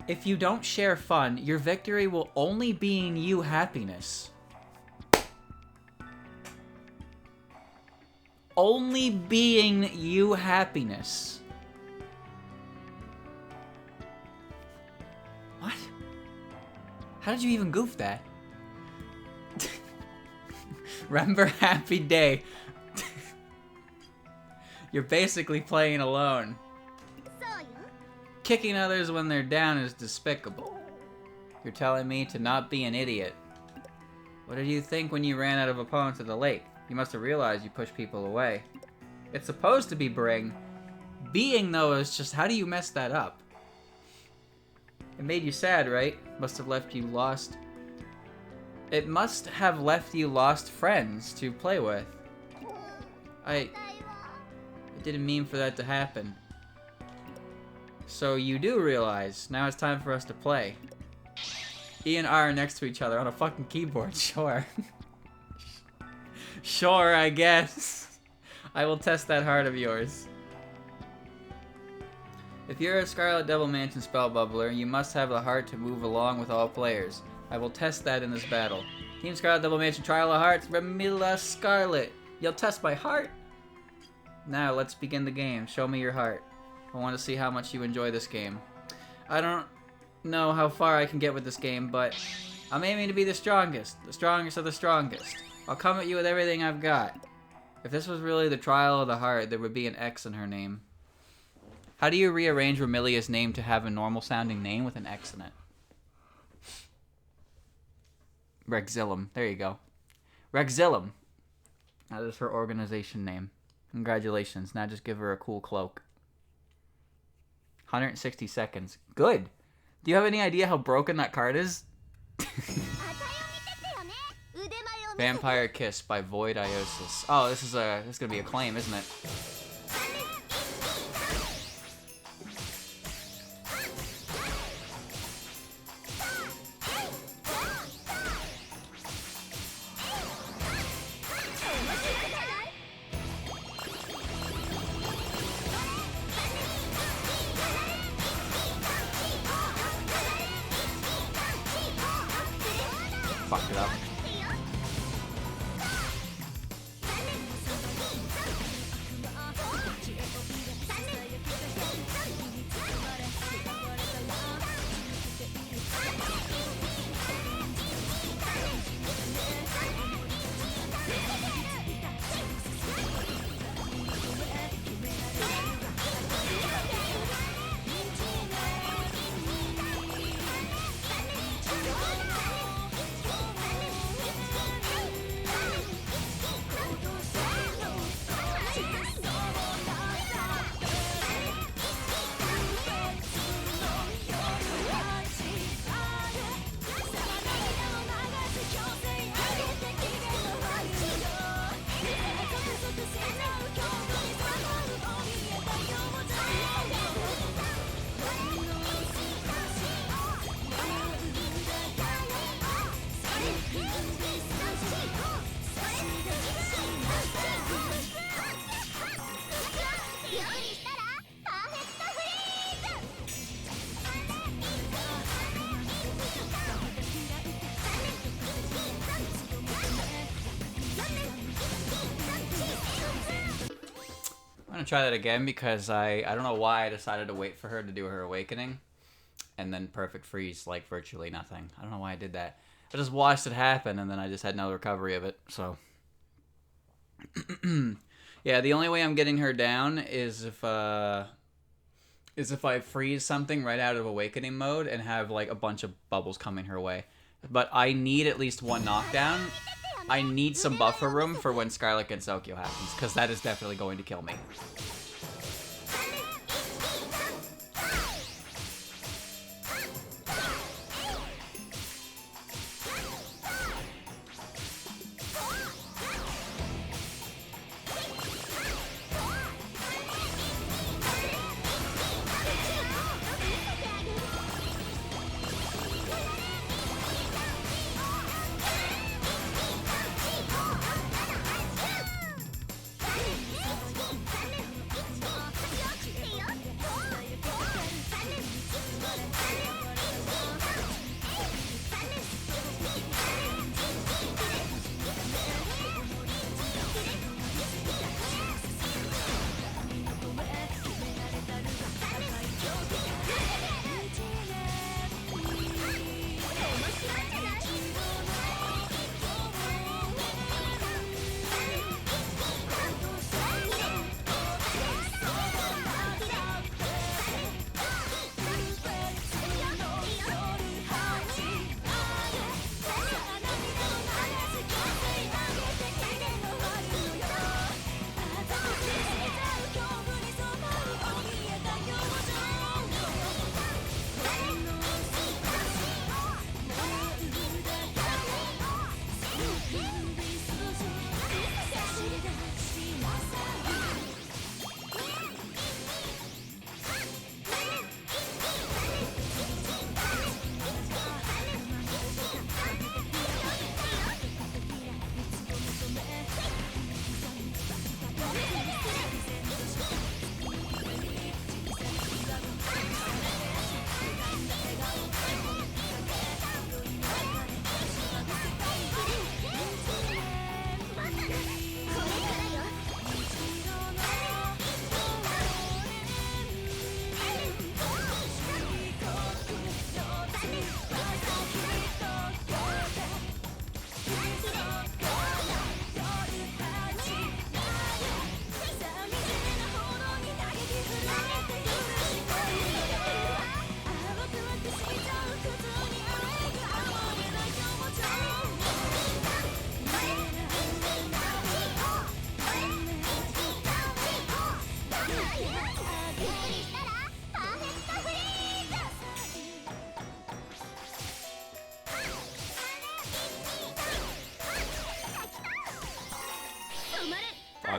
If you don't share fun, your victory will only be in you happiness. Only being you happiness. What? How did you even goof that? Remember Happy Day. You're basically playing alone. Kicking others when they're down is despicable. You're telling me to not be an idiot. What did you think when you ran out of opponents at the lake? You must have realized you pushed people away. It's supposed to be bring. Being, though, is just, how do you mess that up? It made you sad, right? Must have left you lost. It must have left you lost friends to play with. I didn't mean for that to happen. So you do realize, now it's time for us to play. E and R are next to each other on a fucking keyboard, sure. Sure, I guess. I will test that heart of yours. If you're a Scarlet Devil Mansion spell bubbler, you must have the heart to move along with all players. I will test that in this battle. Team Scarlet Devil Mansion Trial of Hearts, Remilla Scarlet. You'll test my heart? Now, let's begin the game. Show me your heart. I want to see how much you enjoy this game. I don't know how far I can get with this game, but I'm aiming to be the strongest of the strongest. I'll come at you with everything I've got. If this was really the Trial of the Heart, there would be an X in her name. How do you rearrange Remilia's name to have a normal-sounding name with an X in it? Rexillum. There you go. Rexillum. That is her organization name. Congratulations. Now just give her a cool cloak. 160 seconds. Good. Do you have any idea how broken that card is? Vampire Kiss by Void Iosis. Oh, this is gonna be a claim, isn't it? Fucked it up. I'm gonna try that again because I don't know why I decided to wait for her to do her awakening and then perfect freeze like virtually nothing. I don't know why I did that. I just watched it happen and then I just had no recovery of it, so. Yeah, the only way I'm getting her down is if I freeze something right out of awakening mode and have like a bunch of bubbles coming her way. But I need at least one knockdown. I need some buffer room for when Scarlet Gensokyo happens, because that is definitely going to kill me.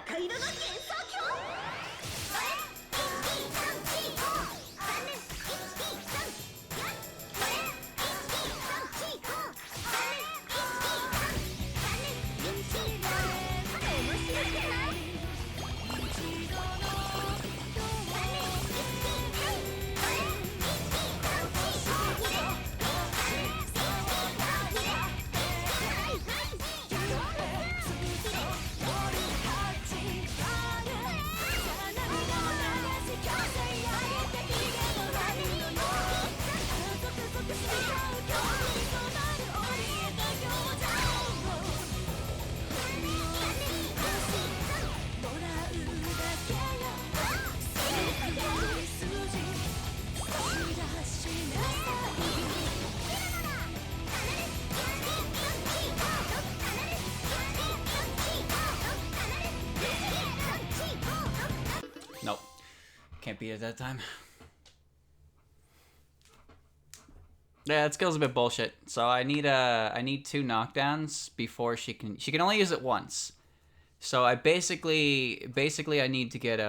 fuck. Nope. Can't beat it that time. Yeah, that skill's a bit bullshit. So I need 2 knockdowns before she can only use it once. So I basically I need to get 2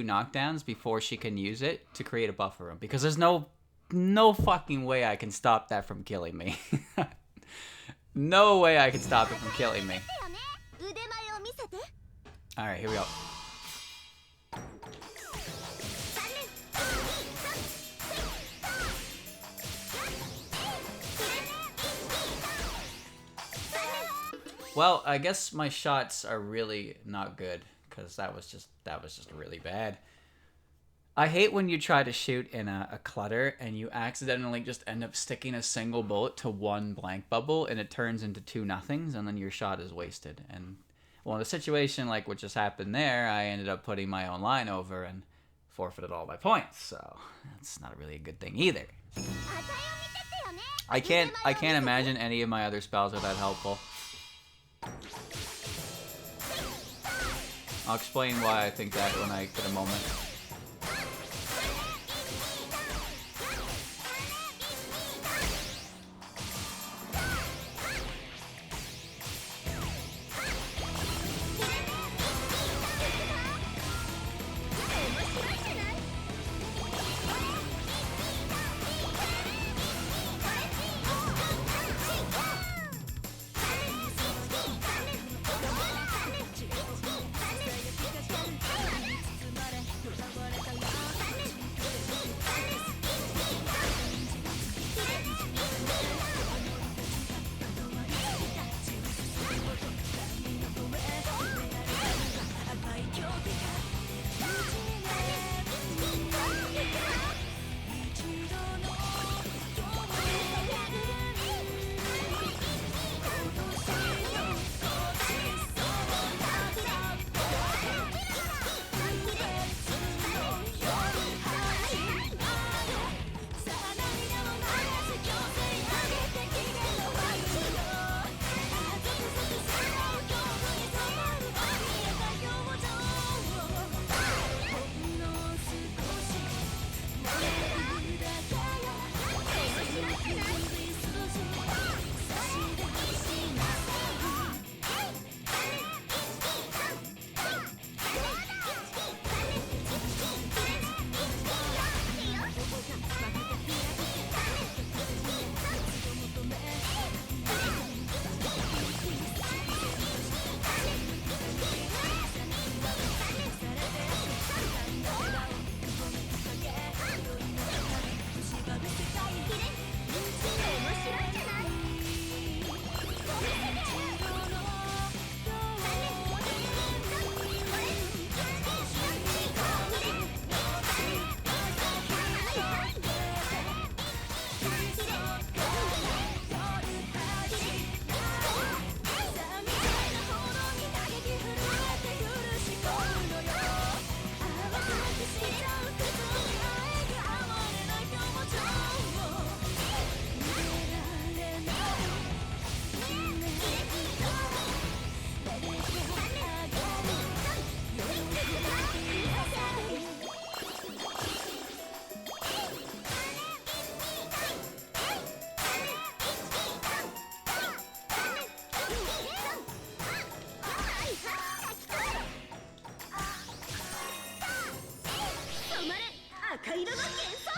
knockdowns before she can use it to create a buffer room, because there's no fucking way I can stop that from killing me. No way I can stop it from killing me. All right, here we go. Well, I guess my shots are really not good, because that was just really bad. I hate when you try to shoot in a clutter and you accidentally just end up sticking a single bullet to one blank bubble and it turns into 2 nothings, and then your shot is wasted. And well, in a situation like what just happened there, I ended up putting my own line over and forfeited all my points. So that's not really a good thing either. I can't imagine any of my other spells are that helpful. I'll explain why I think that when I get a moment.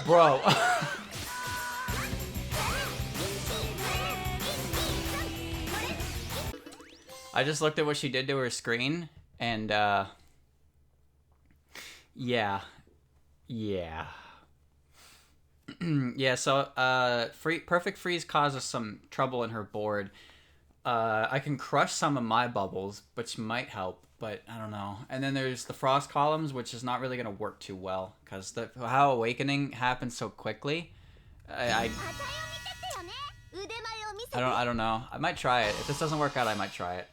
Bro. I just looked at what she did to her screen, and, yeah. Yeah. Yeah, so, Perfect Freeze causes some trouble in her board. I can crush some of my bubbles, which might help, but I don't know. And then there's the Frost Columns, which is not really going to work too well, because how Awakening happens so quickly. I don't know. I might try it. If this doesn't work out, I might try it.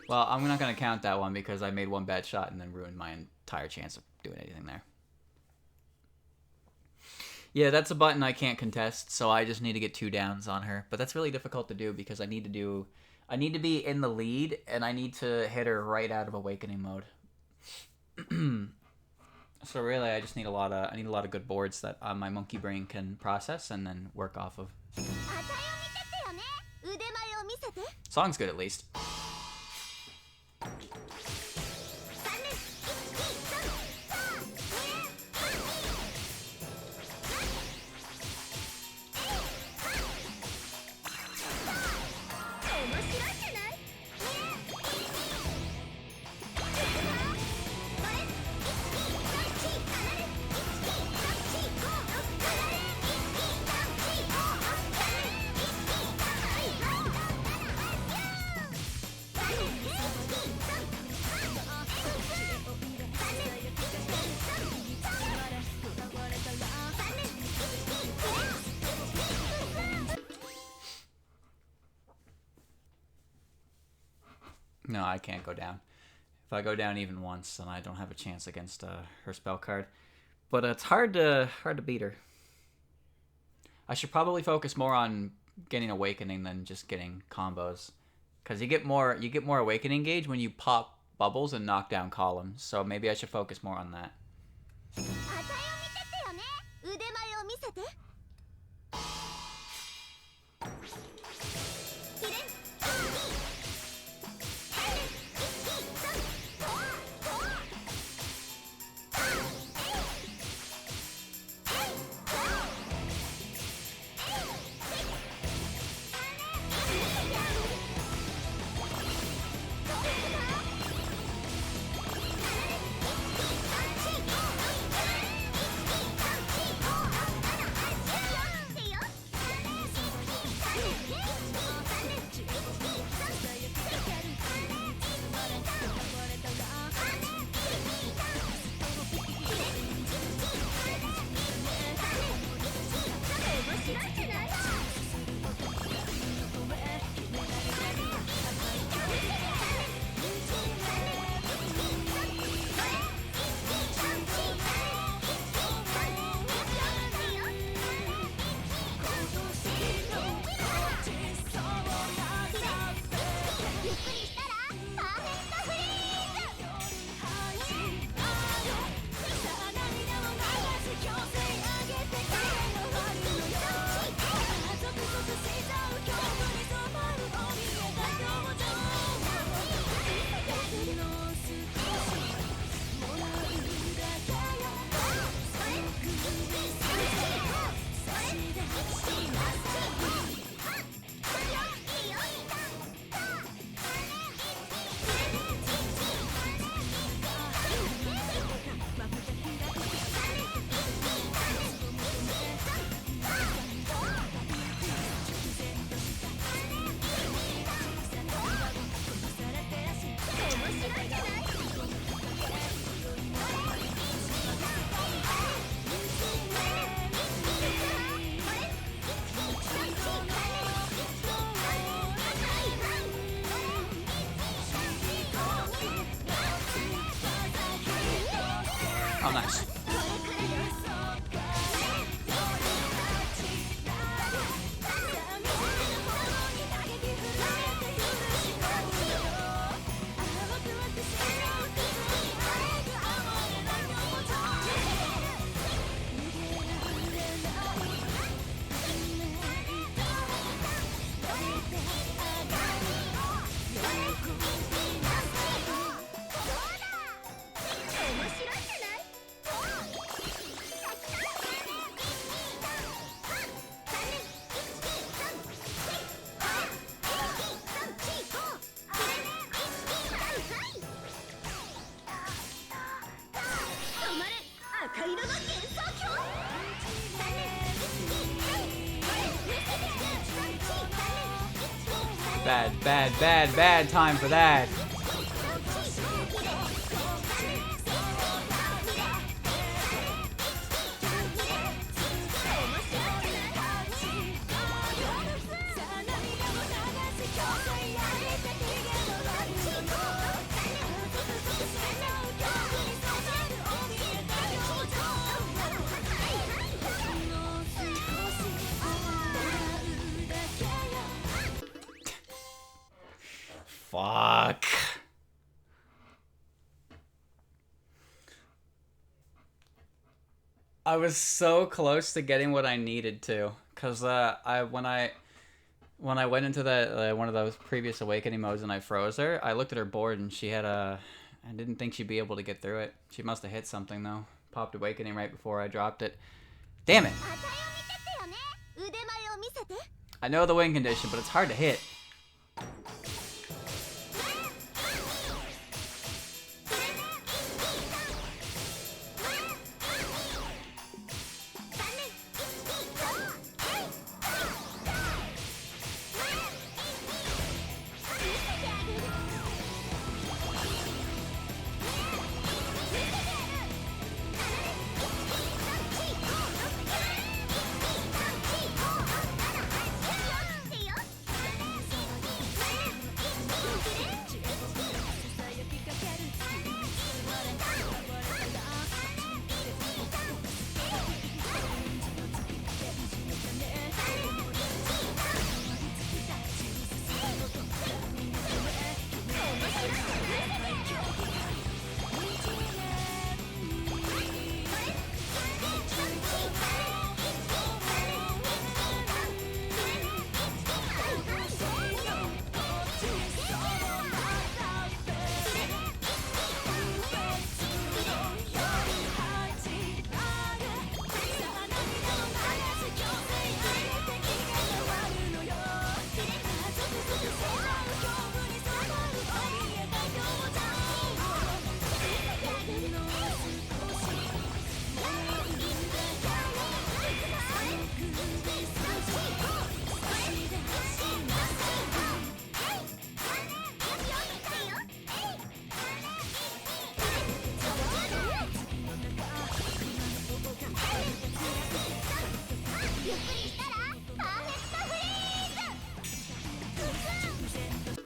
Well, I'm not going to count that one because I made one bad shot and then ruined my entire chance of doing anything there. Yeah, that's a button I can't contest, so I just need to get 2 downs on her. But that's really difficult to do because I need to be in the lead and I need to hit her right out of Awakening mode. So really, I just need a lot of good boards that my monkey brain can process and then work off of. Song's good at least. No, I can't go down. If I go down even once, then I don't have a chance against her spell card. But it's hard to beat her. I should probably focus more on getting Awakening than just getting combos, because you get more Awakening gauge when you pop bubbles and knock down columns. So maybe I should focus more on that. Oh, nice. Bad time for that. Fuck. I was so close to getting what I needed to, cause when I went into that one of those previous awakening modes and I froze her, I looked at her board and she had I didn't think she'd be able to get through it. She must have hit something though. Popped awakening right before I dropped it. Damn it! I know the win condition, but it's hard to hit.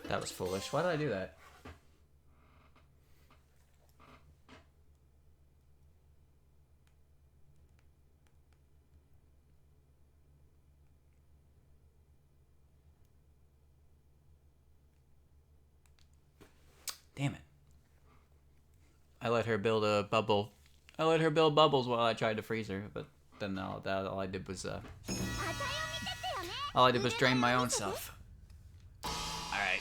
That was foolish. Why did I do that? Damn it. I let her build a bubble. I let her build bubbles while I tried to freeze her, but then all I did was drain my own self. Alright.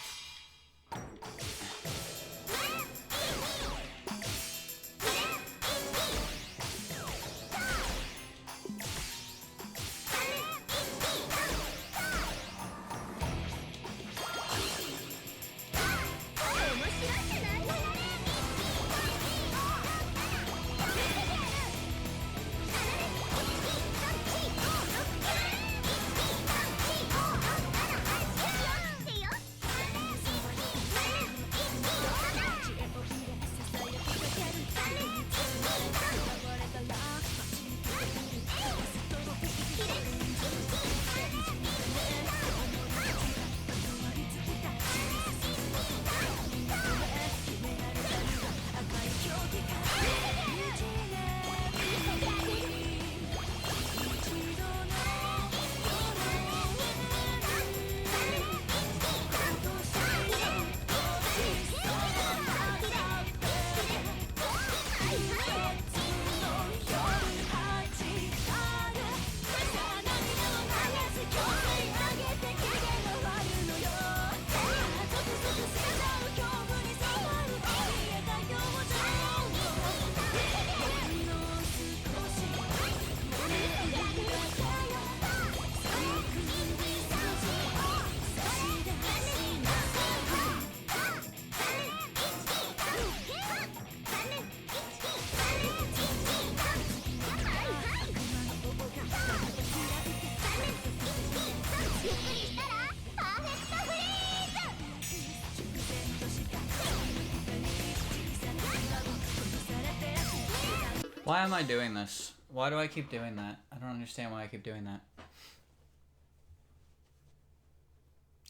Why am I doing this? Why do I keep doing that? I don't understand why I keep doing that.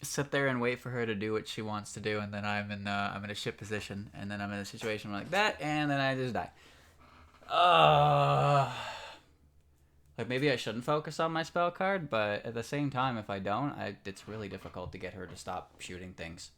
Sit there and wait for her to do what she wants to do, and then I'm in a shit position, and then I'm in a situation like that, and then I just die. Like maybe I shouldn't focus on my spell card, but at the same time, if I don't, it's really difficult to get her to stop shooting things.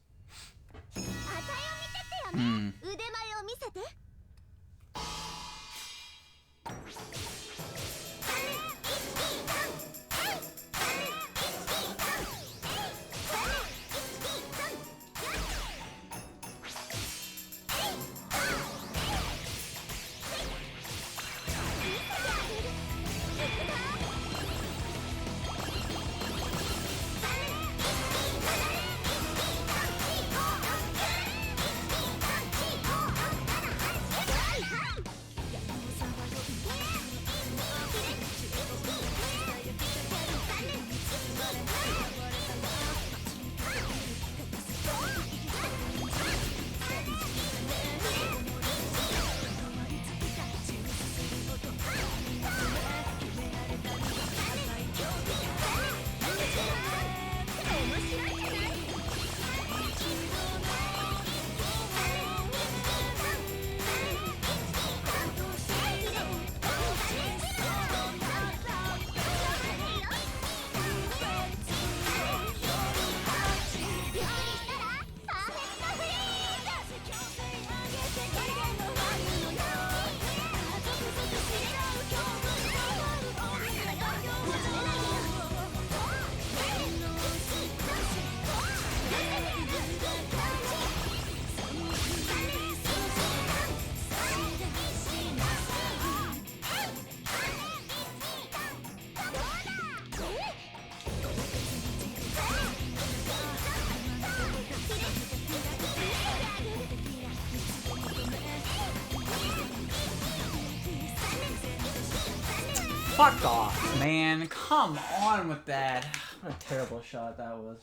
Fuck off, man. Come on with that. What a terrible shot that was.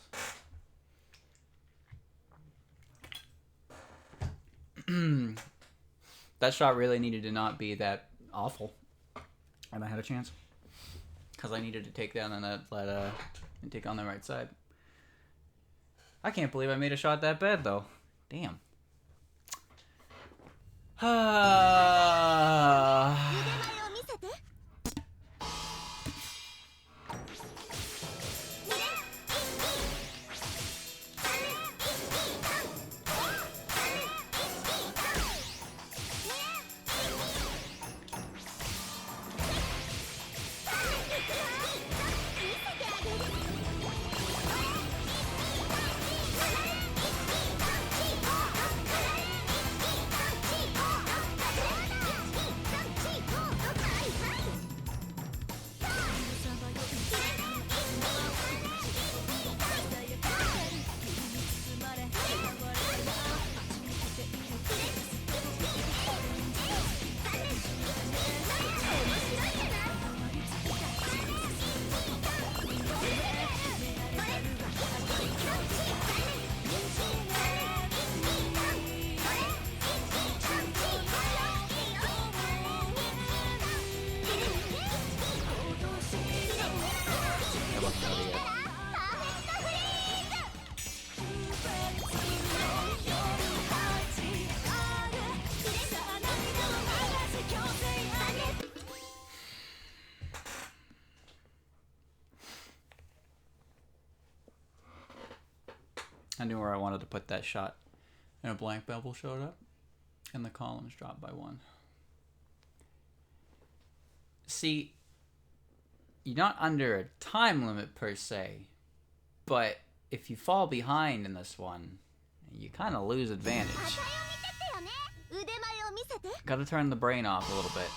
That shot really needed to not be that awful. And I had a chance. Because I needed to take down on that and take on the right side. I can't believe I made a shot that bad though. Damn. I knew where I wanted to put that shot. And a blank bevel showed up. And the columns dropped by 1. See, you're not under a time limit per se. But if you fall behind in this one, you kind of lose advantage. Gotta turn the brain off a little bit.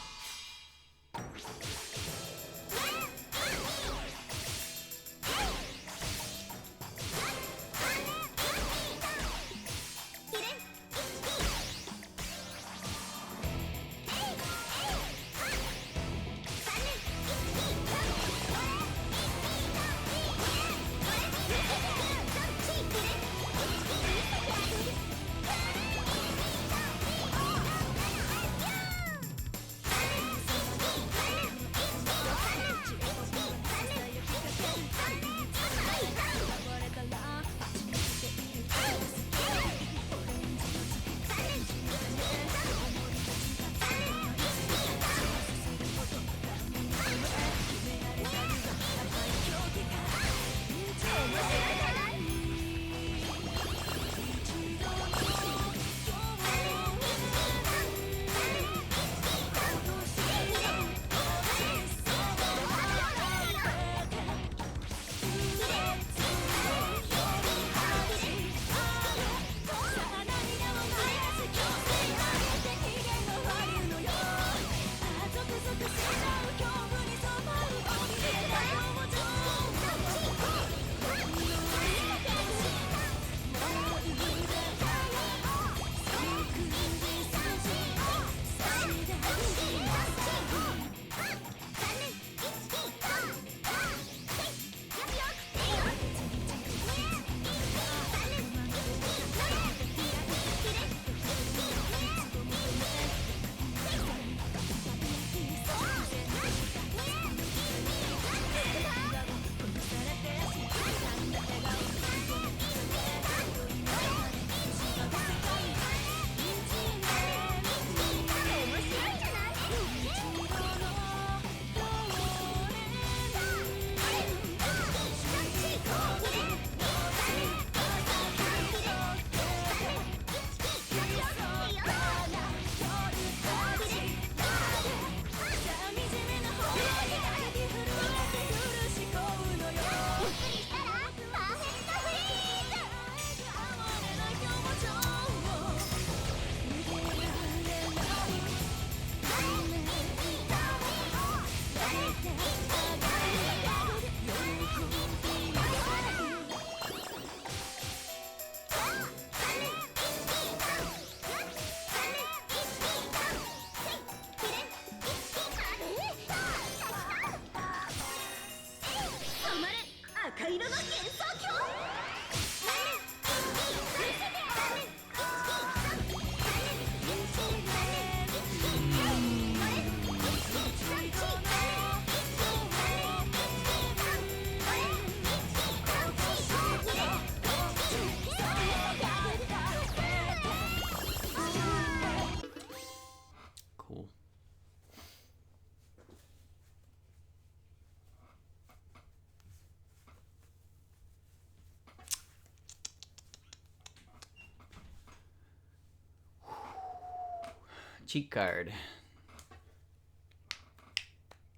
cheat card.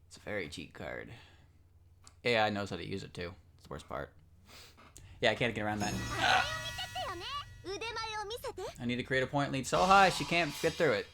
It's a very cheat card. AI knows how to use it too. It's the worst part. Yeah, I can't get around that. I need to create a point lead so high she can't get through it.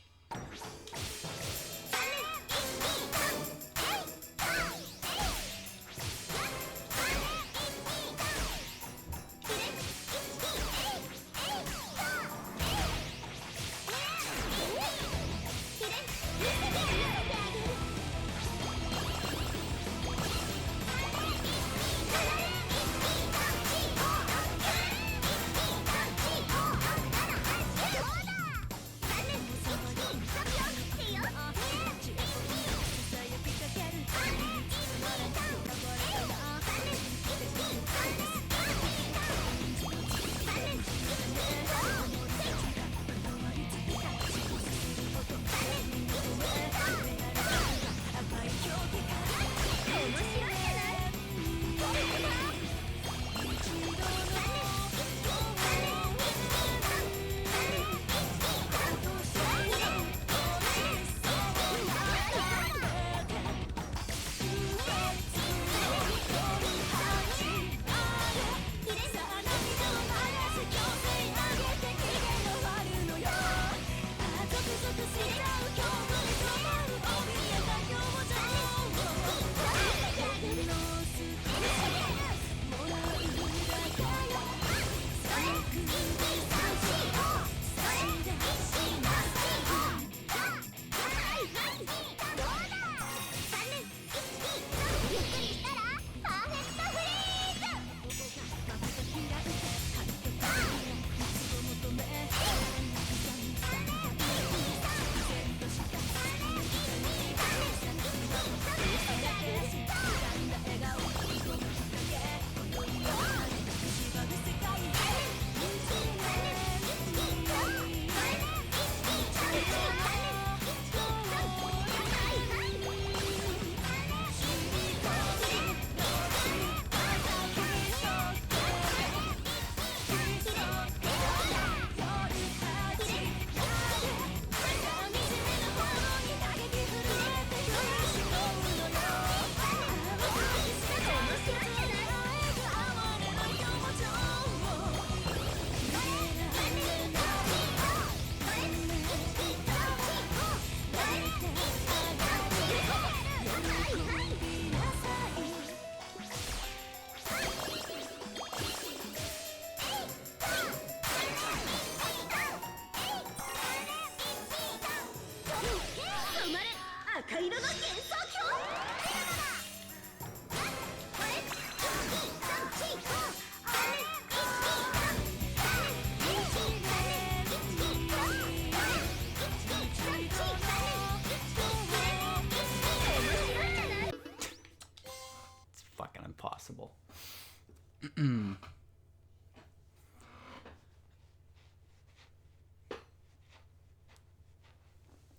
Impossible.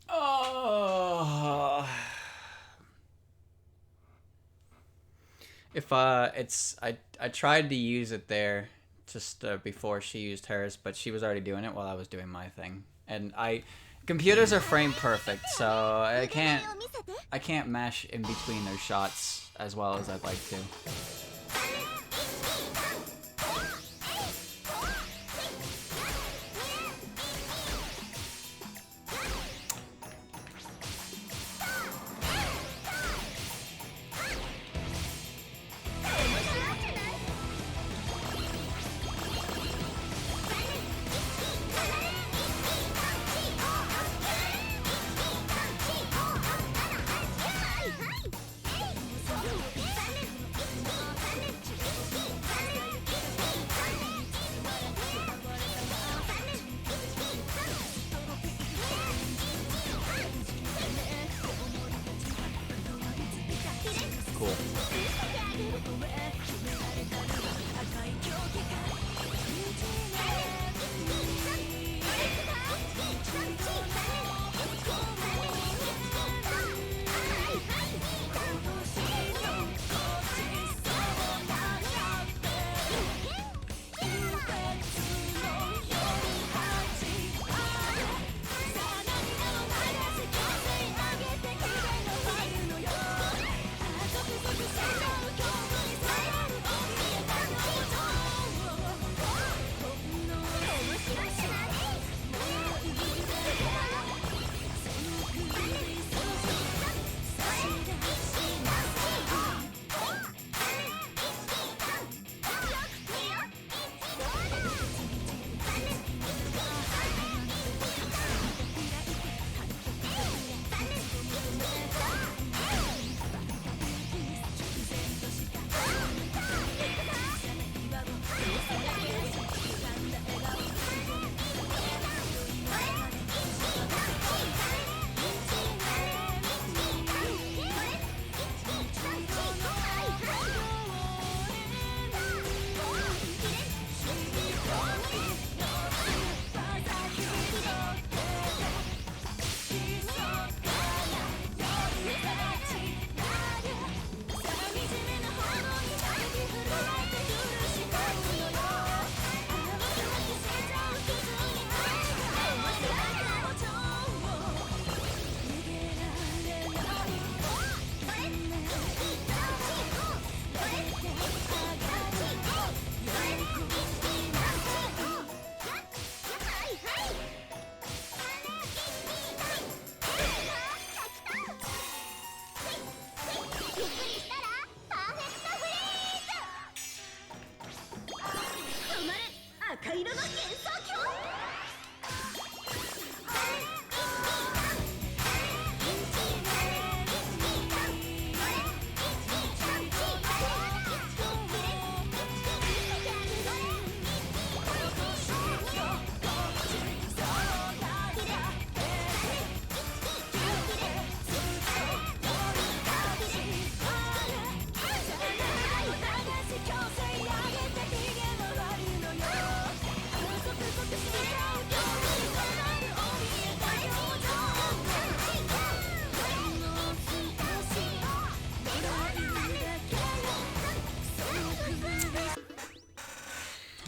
Oh. If I tried to use it there just before she used hers, but she was already doing it while I was doing my thing. And computers are frame perfect, so I can't mash in between their shots as well as I'd like to.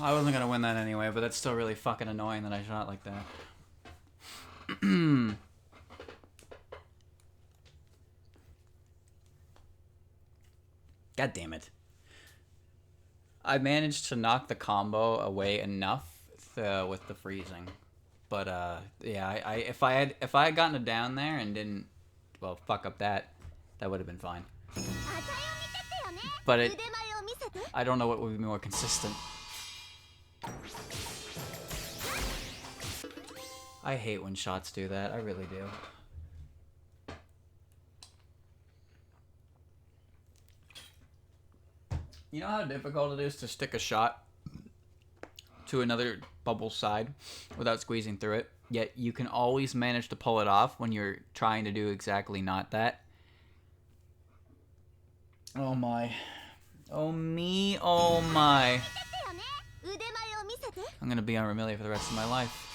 I wasn't gonna win that anyway, but that's still really fucking annoying that I shot like that. God damn it. I managed to knock the combo away enough with the freezing. But yeah, if I had gotten it down there and didn't, well, fuck up that would have been fine. But I don't know what would be more consistent. I hate when shots do that. I really do. You know how difficult it is to stick a shot to another bubble side without squeezing through it? Yet you can always manage to pull it off when you're trying to do exactly not that. Oh my. Oh me, oh my. I'm gonna be on Remilia for the rest of my life.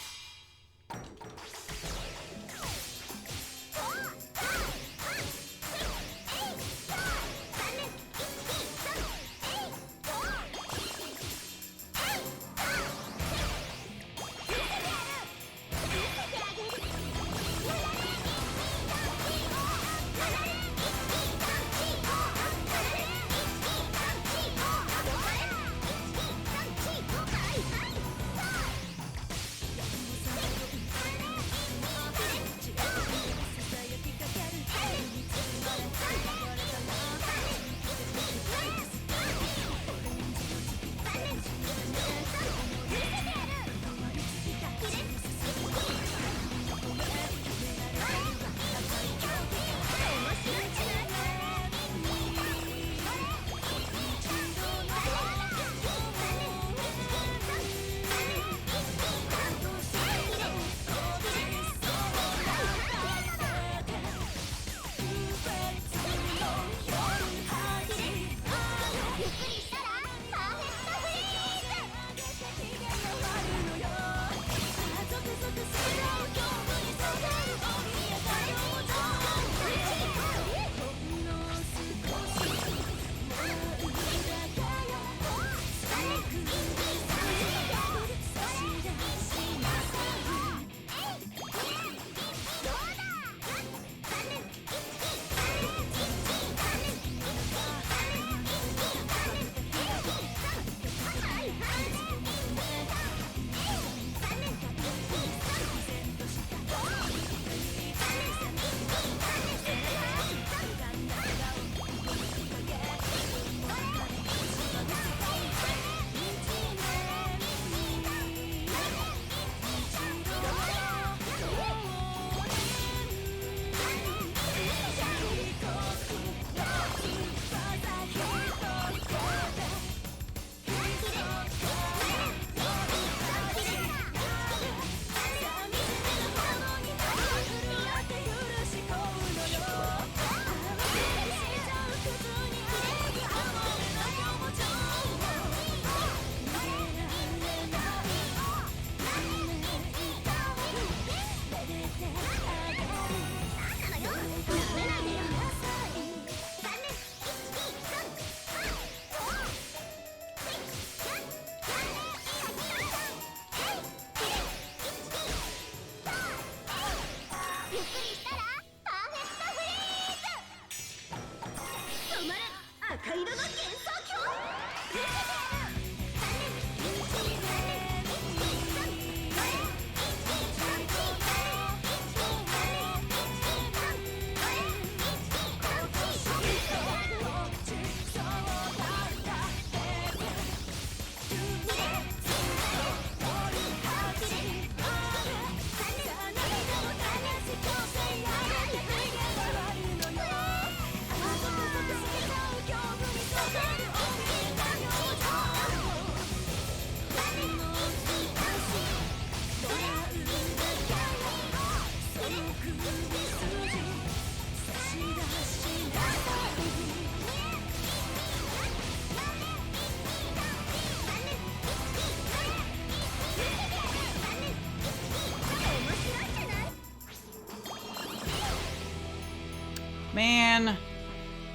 Man,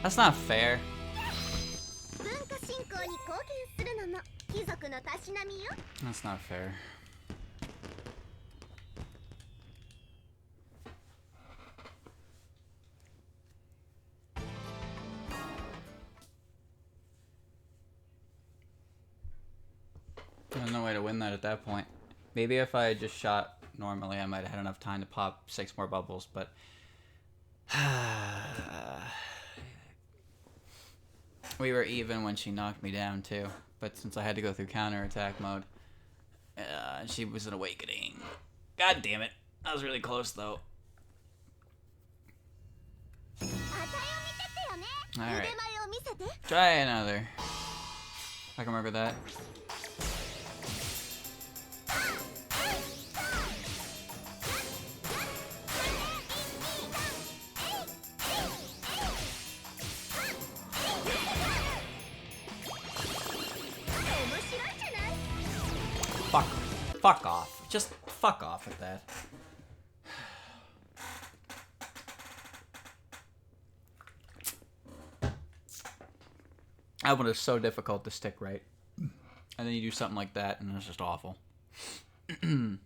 that's not fair. That's not fair. There's no way to win that at that point. Maybe if I had just shot normally, I might have had enough time to pop 6 more bubbles, but... we were even when she knocked me down, too. But since I had to go through counterattack mode, she was an awakening. God damn it. That was really close, though. Alright. Try another. I can remember that. Fuck off. Just fuck off with that. That one is so difficult to stick right. And then you do something like that, and it's just awful. Who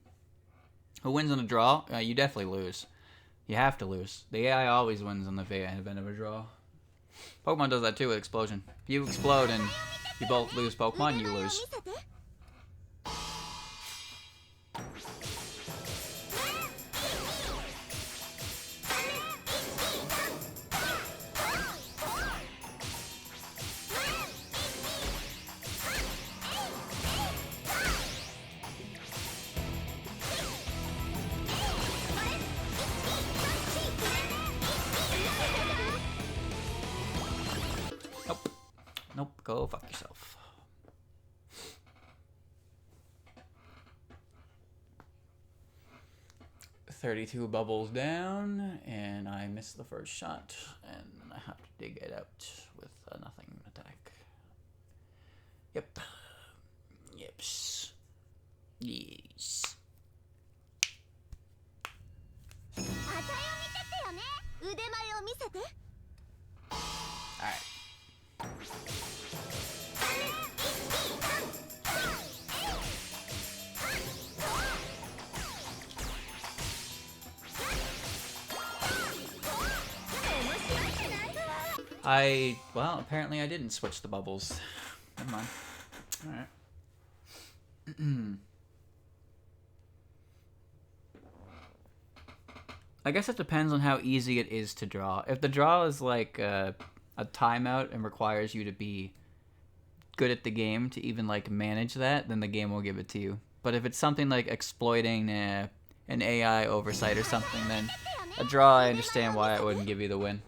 wins in a draw? You definitely lose. You have to lose. The AI always wins on the event of a draw. Pokemon does that too with Explosion. If you explode and you both lose Pokemon, you lose. Nope, go fuck yourself. $32 bubbles down, and I missed the first shot, and I have to dig it out with a nothing attack. Yep. Yeps. Yes. Alright. Well, apparently I didn't switch the bubbles. Never mind. Alright. I guess it depends on how easy it is to draw. If the draw is like a timeout and requires you to be good at the game to even like manage that, then the game will give it to you. But if it's something like exploiting an AI oversight or something, then a draw, I understand why it wouldn't give you the win.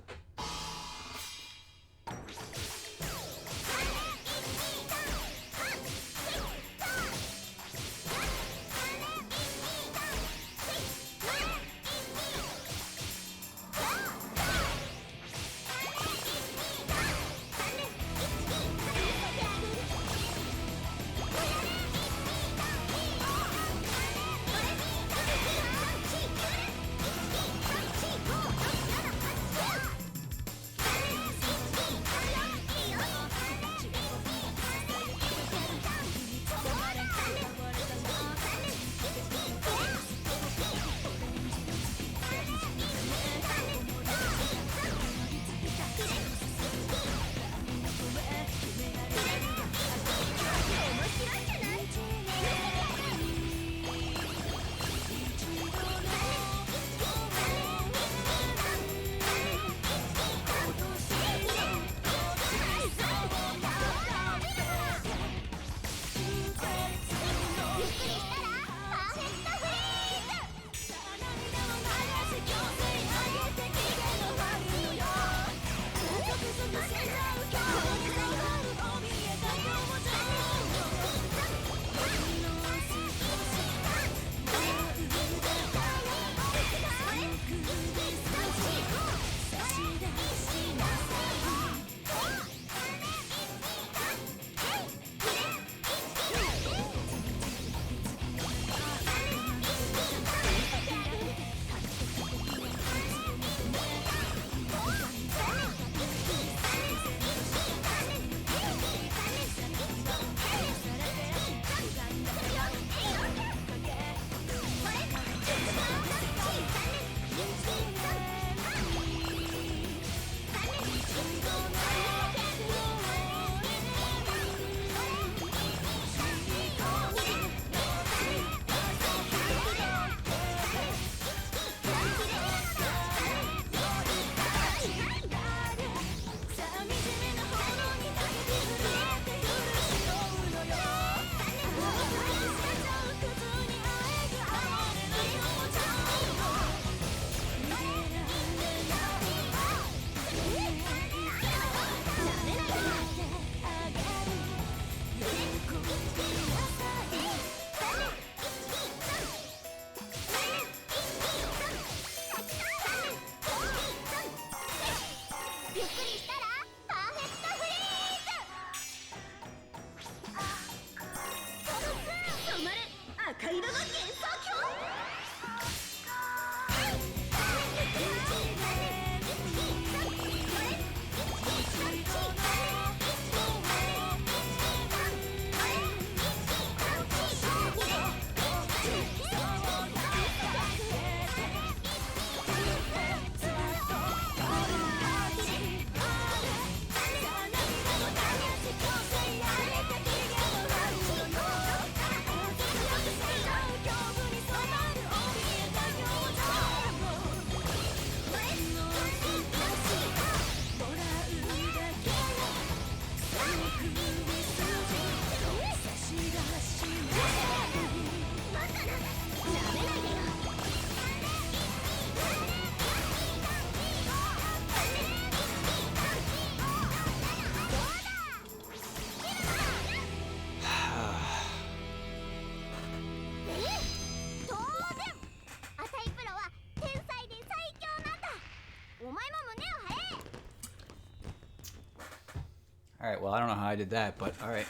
Alright, well, I don't know how I did that, but alright.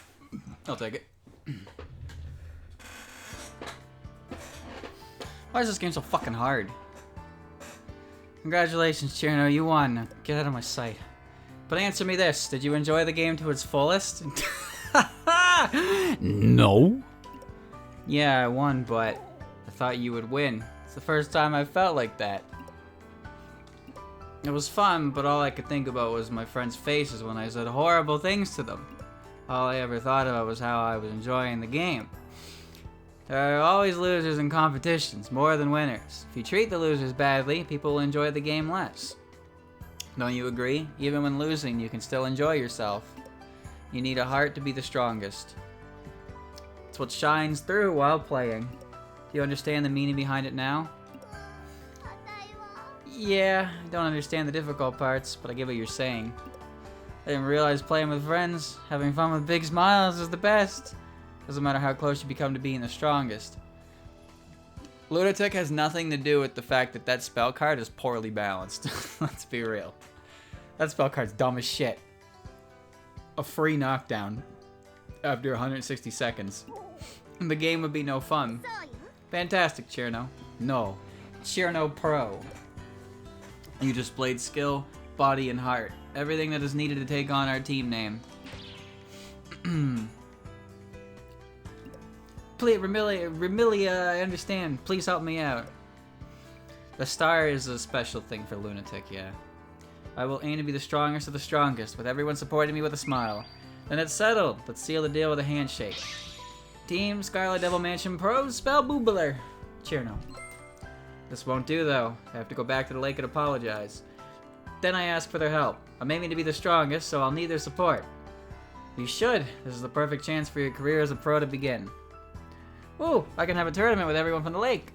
I'll take it. Why is this game so fucking hard? Congratulations, Cirno, you won. Get out of my sight. But answer me this, did you enjoy the game to its fullest? No. Yeah, I won, but I thought you would win. It's the first time I felt like that. It was fun, but all I could think about was my friends' faces when I said horrible things to them. All I ever thought about was how I was enjoying the game. There are always losers in competitions, more than winners. If you treat the losers badly, people will enjoy the game less. Don't you agree? Even when losing, you can still enjoy yourself. You need a heart to be the strongest. It's what shines through while playing. Do you understand the meaning behind it now? Yeah, I don't understand the difficult parts, but I get what you're saying. I didn't realize playing with friends, having fun with big smiles is the best. Doesn't matter how close you become to being the strongest. Lunatic has nothing to do with the fact that that spell card is poorly balanced. Let's be real. That spell card's dumb as shit. A free knockdown after 160 seconds. The game would be no fun. Fantastic, Cirno. No. Cirno Pro. You displayed skill, body, and heart. Everything that is needed to take on our team name. Please, Remilia, I understand. Please help me out. The star is a special thing for Lunatic, yeah. I will aim to be the strongest of the strongest, with everyone supporting me with a smile. Then it's settled. Let's seal the deal with a handshake. Team Scarlet Devil Mansion Pro Spell Boobler. Cirno. This won't do, though. I have to go back to the lake and apologize. Then I ask for their help. I'm aiming to be the strongest, so I'll need their support. You should. This is the perfect chance for your career as a pro to begin. Ooh, I can have a tournament with everyone from the lake.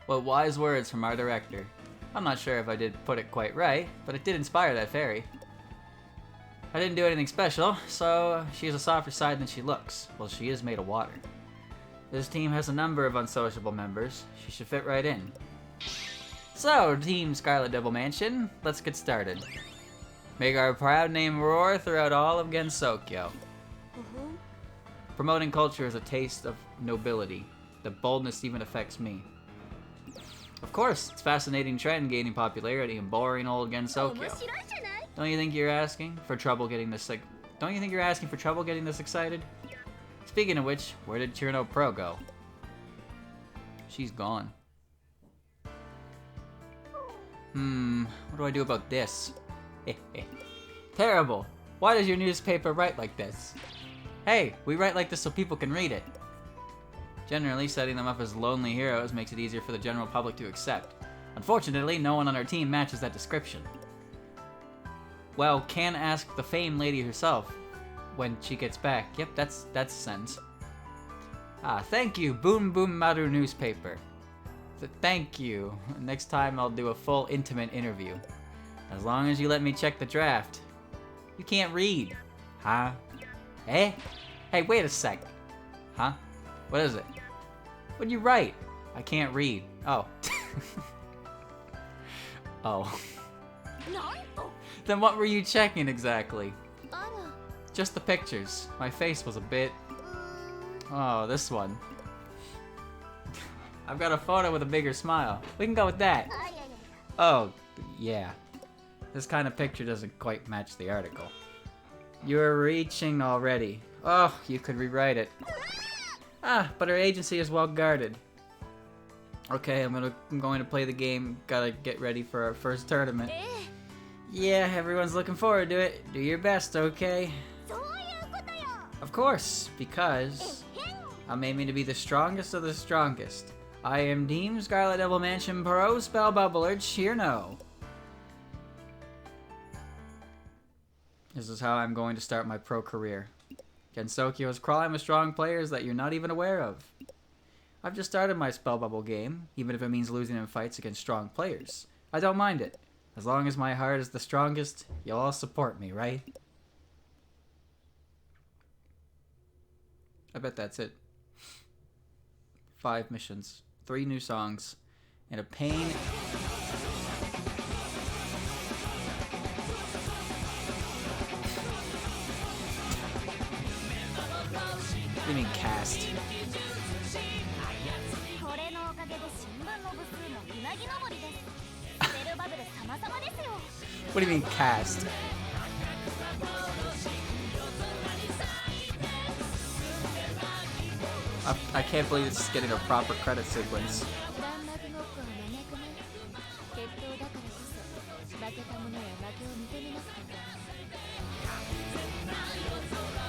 What wise words from our director. I'm not sure if I did put it quite right, but it did inspire that fairy. I didn't do anything special, so she has a softer side than she looks. Well, she is made of water. This team has a number of unsociable members. She should fit right in. So, Team Scarlet Devil Mansion, let's get started. Make our proud name roar throughout all of Gensokyo. Promoting culture is a taste of nobility. The boldness even affects me. Of course, it's a fascinating trend gaining popularity in boring old Gensokyo. Don't you think you're asking for trouble getting this excited? Speaking of which, where did Cirno Pro go? She's gone. What do I do about this? Terrible. Why does your newspaper write like this? Hey, we write like this so people can read it. Generally, setting them up as lonely heroes makes it easier for the general public to accept. Unfortunately, no one on our team matches that description. Well, can ask the famed lady herself when she gets back. Yep, that's a sentence. Thank you, Boom Boom Maru newspaper. Thank you. Next time I'll do a full intimate interview. As long as you let me check the draft. You can't read. Huh? Eh? Hey, wait a sec. Huh? What is it? What'd you write? I can't read. Oh. Oh. Then what were you checking exactly? Just the pictures. My face was a bit... Oh, this one. I've got a photo with a bigger smile. We can go with that. Oh, yeah. This kind of picture doesn't quite match the article. You're reaching already. Oh, you could rewrite it. But our agency is well guarded. Okay, I'm going to play the game. Gotta get ready for our first tournament. Yeah, everyone's looking forward to it. Do your best, okay? Of course, because I'm aiming to be the strongest of the strongest. I am Team Scarlet Devil Mansion Pro Spell Bubbler Cirno. This is how I'm going to start my pro career. Gensokyo is crawling with strong players that you're not even aware of. I've just started my spell bubble game, even if it means losing in fights against strong players. I don't mind it. As long as my heart is the strongest, you'll all support me, right? I bet that's it. 5 missions, 3 new songs, and a pain do you mean cast? What do you mean cast? I can't believe it's getting a proper credit sequence.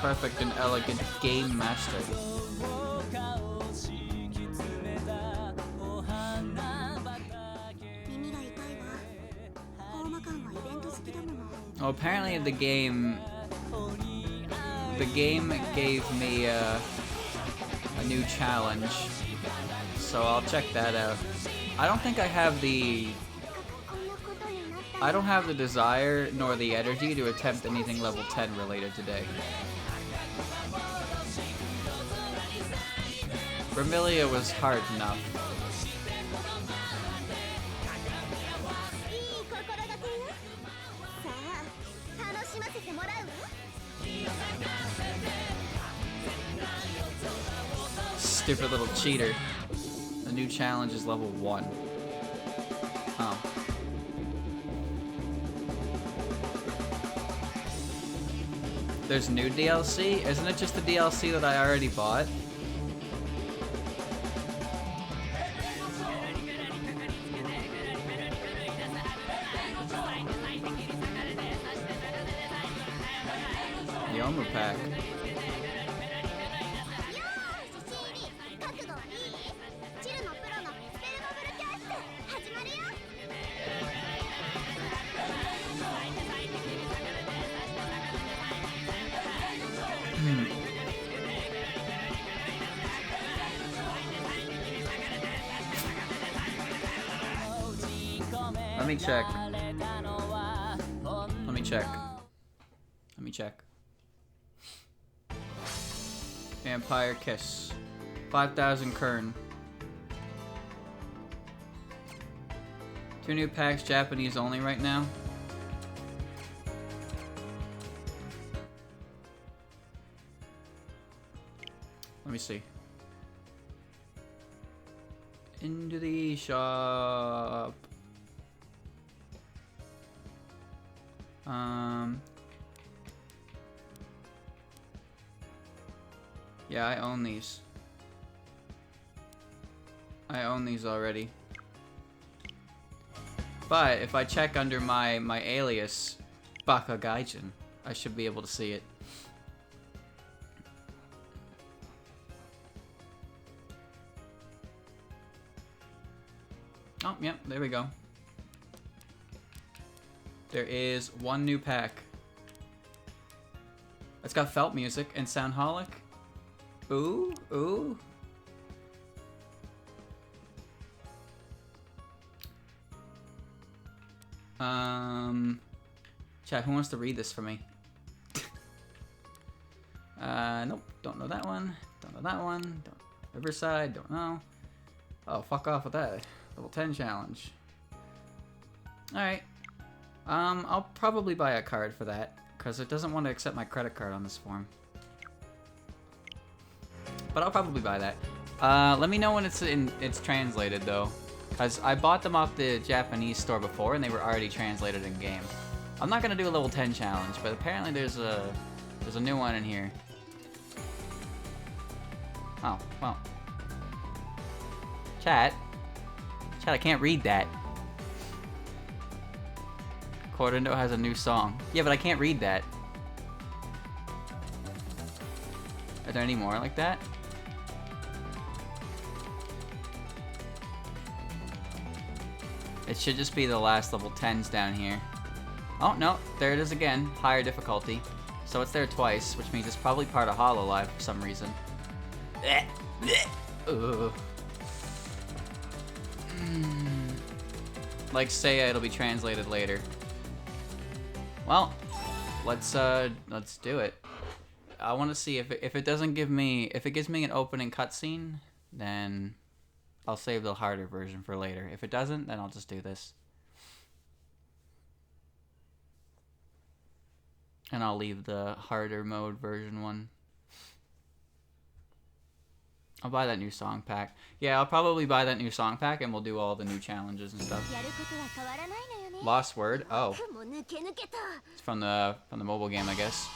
Perfect and elegant game master. Well, apparently the game gave me a new challenge, so I'll check that out. I don't think I have the desire nor the energy to attempt anything level 10 related today. Vermilia was hard enough. Stupid little cheater. The new challenge is level 1. Oh. There's new DLC? Isn't it just the DLC that I already bought? Yomu pack. Let me check. Let me check. Let me check. Vampire Kiss. 5,000 Kern. 2 new packs, Japanese only right now. Let me see. Into the shop. Yeah, I own these. I own these already. But if I check under my alias, Baka Gaijin, I should be able to see it. Oh, yep, there we go. There is 1 new pack. It's got felt music and Soundholic. Ooh, ooh. Chat, who wants to read this for me? Nope, don't know that one. Don't know that one. Don't, Riverside, don't know. Oh, fuck off with that. Level 10 challenge. Alright. I'll probably buy a card for that, because it doesn't want to accept my credit card on this form. But I'll probably buy that. Let me know when it's translated, though. Because I bought them off the Japanese store before, and they were already translated in game. I'm not going to do a level 10 challenge, but apparently there's a new one in here. Oh, well. Chat, I can't read that. Cordindo has a new song. Yeah, but I can't read that. Are there any more like that? It should just be the last level 10s down here. Oh, no, there it is again. Higher difficulty. So it's there twice, which means it's probably part of Hololive for some reason. Ugh. Like Seiya, it'll be translated later. Well, let's do it. I want to see if it doesn't give me, if it gives me an opening cutscene, then I'll save the harder version for later. If it doesn't, then I'll just do this. And I'll leave the harder mode version one. I'll buy that new song pack. Yeah, I'll probably buy that new song pack and we'll do all the new challenges and stuff. Lost Word. Oh. It's from the mobile game, I guess.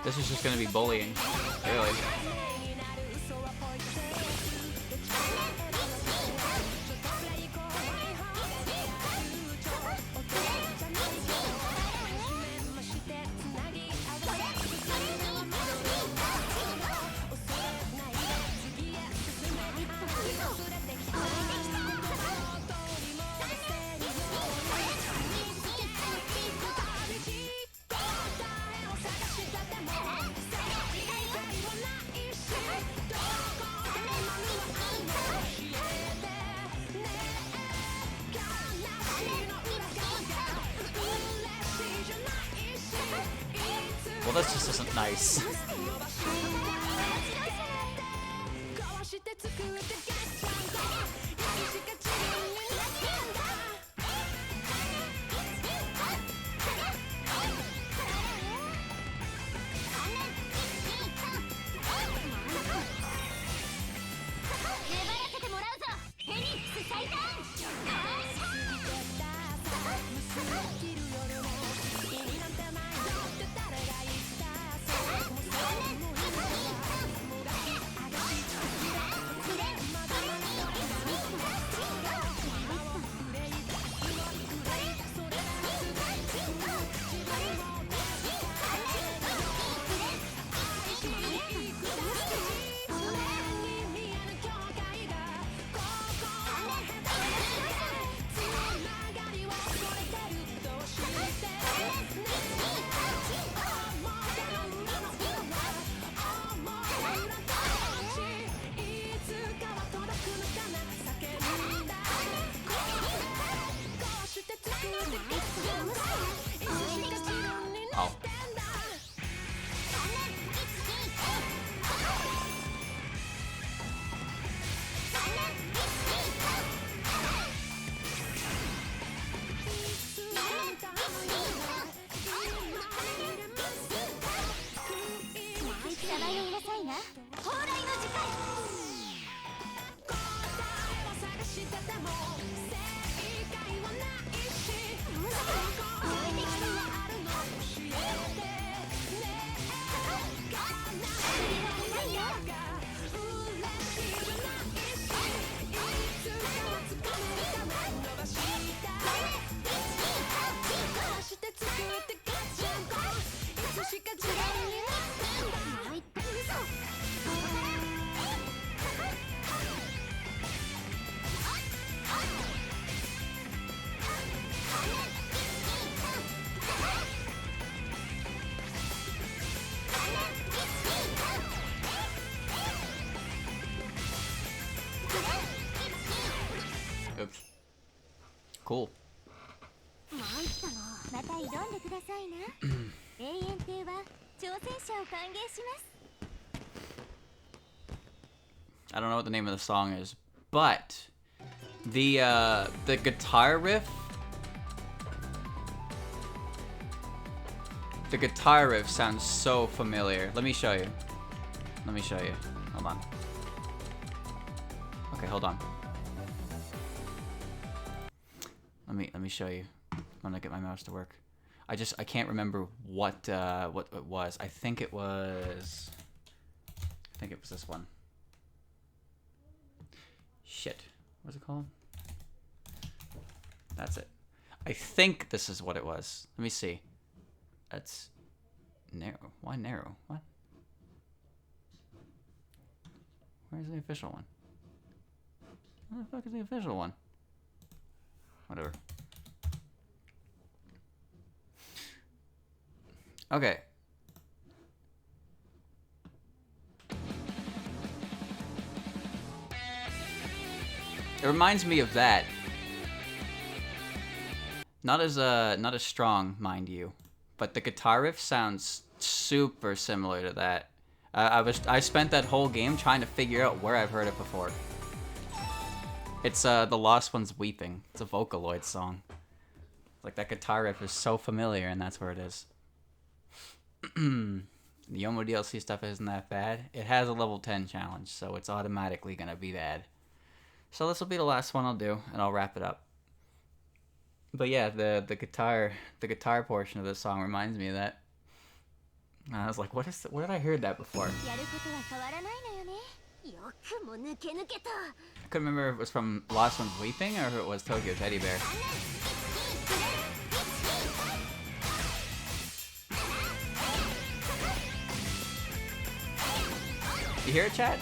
This is just gonna be bullying, really. Well, this just isn't nice. Oops. Cool. I don't know what the name of the song is, but the guitar riff, sounds so familiar. Let me show you. Hold on. Okay, hold on. Let me show you. I'm gonna get my mouse to work. I can't remember what it was. I think it was this one. Shit. What's it called? That's it. I think this is what it was. Let me see. That's narrow. Why narrow? What? Where's the official one? Where the fuck is the official one? Whatever. Okay. It reminds me of that. Not as strong, mind you, but the guitar riff sounds super similar to that. I spent that whole game trying to figure out where I've heard it before. It's The Lost One's Weeping. It's a Vocaloid song. Like, that guitar riff is so familiar, and that's where it is. The Yomo DLC stuff isn't that bad. It has a level 10 challenge, so it's automatically gonna be bad. So this will be the last one I'll do, and I'll wrap it up. But yeah, the guitar portion of this song reminds me of that. And I was like, where did I hear that before? I couldn't remember if it was from Lost One's Weeping or if it was Tokyo Teddy Bear. You hear it, chat?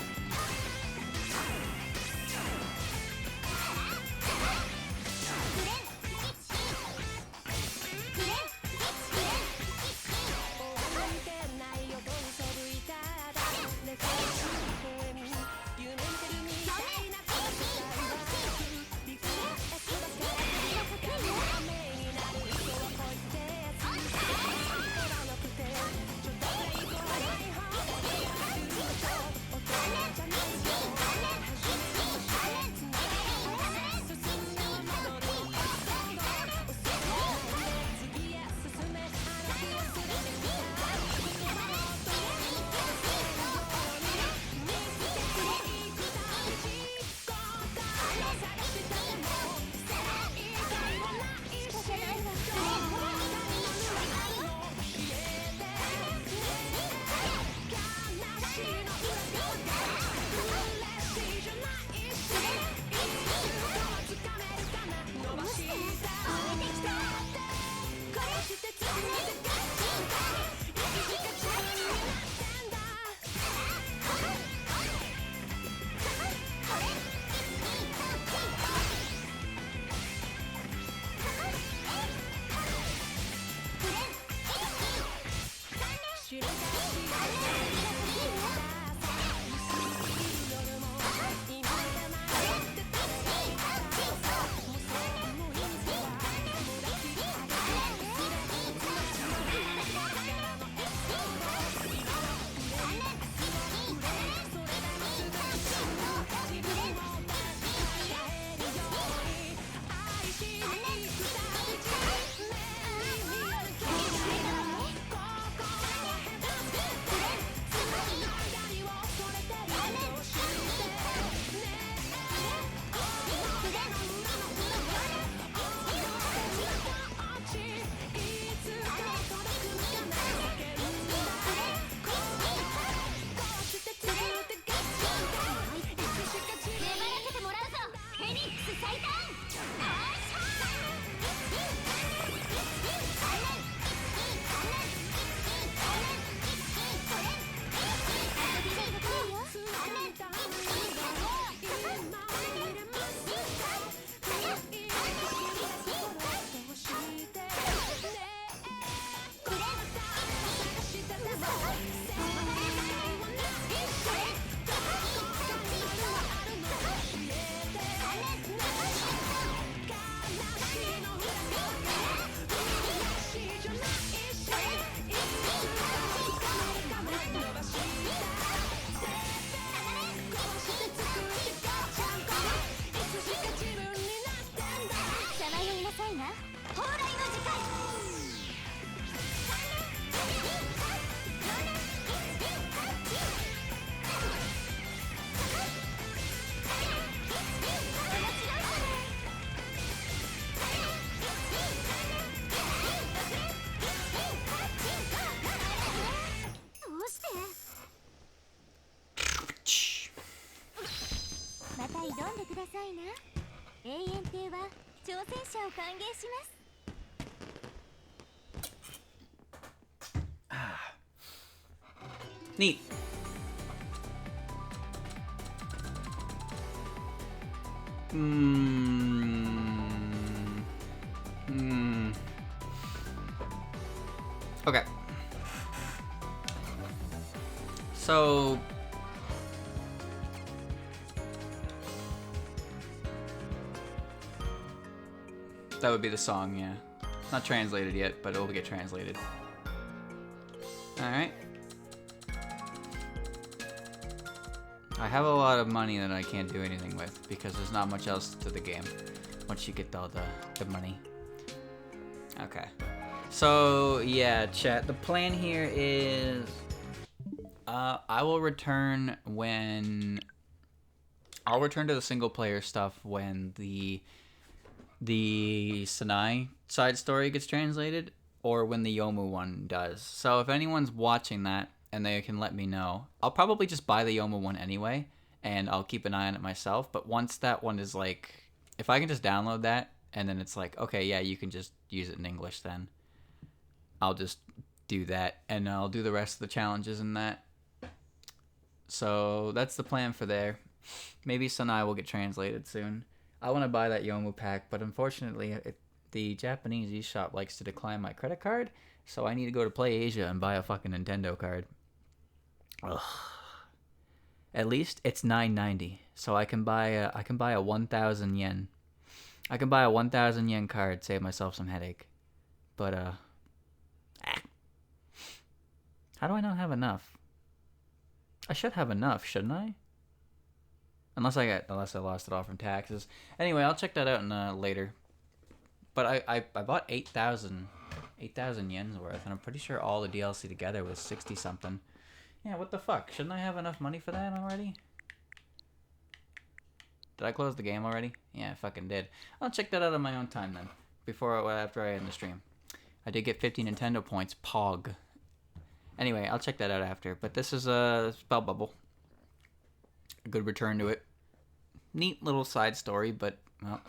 Neat. Okay. So That would be the song, yeah. Not translated yet, but it'll get translated. Alright. I have a lot of money that I can't do anything with because there's not much else to the game once you get all the money. Okay. So, yeah, chat. The plan here is I will return when... I'll return to the single player stuff when the Sanai side story gets translated or when the Yomu one does. So if anyone's watching that and they can let me know, I'll probably just buy the Yomu one anyway and I'll keep an eye on it myself. But once that one is like, if I can just download that and then it's like, okay, yeah, you can just use it in English, then I'll just do that and I'll do the rest of the challenges in that. So that's the plan for there. Maybe Sanai will get translated soon. I want to buy that Yomu pack, but unfortunately, the Japanese eShop likes to decline my credit card, so I need to go to Play Asia and buy a fucking Nintendo card. Ugh. At least it's $9.90, so I can buy a 1,000 yen. I can buy a 1,000 yen card, save myself some headache. But how do I not have enough? I should have enough, shouldn't I? Unless I lost it all from taxes. Anyway, I'll check that out later. But I bought 8,000 yens worth, and I'm pretty sure all the DLC together was 60 something. Yeah, what the fuck? Shouldn't I have enough money for that already? Did I close the game already? Yeah, I fucking did. I'll check that out on my own time then. After I end the stream. I did get 50 Nintendo points. Pog. Anyway, I'll check that out after. But this is a Spell Bubble. A good return to it. Neat little side story, but, well,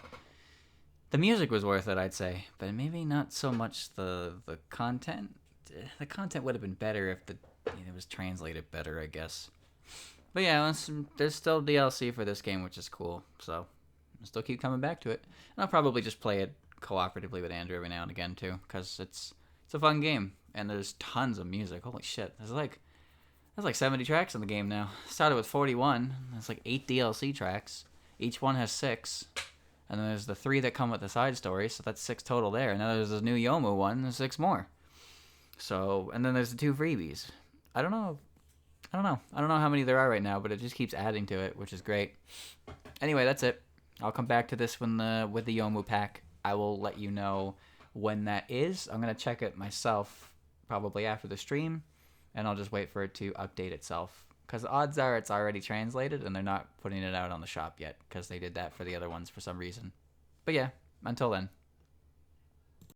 the music was worth it, I'd say. But maybe not so much the content. The content would have been better if it was translated better, I guess. But yeah, there's still DLC for this game, which is cool. So I'll still keep coming back to it. And I'll probably just play it cooperatively with Andrew every now and again, too. Because it's a fun game. And there's tons of music. Holy shit. There's like 70 tracks in the game now. Started with 41. There's like 8 DLC tracks. Each one has 6. And then there's the 3 that come with the side story, so that's 6 total there. And then there's this new Yomu one, there's 6 more. So, and then there's the 2 freebies. I don't know how many there are right now, but it just keeps adding to it, which is great. Anyway, that's it. I'll come back to this with the Yomu pack. I will let you know when that is. I'm going to check it myself probably after the stream. And I'll just wait for it to update itself. Because the odds are it's already translated and they're not putting it out on the shop yet. Because they did that for the other ones for some reason. But yeah, until then.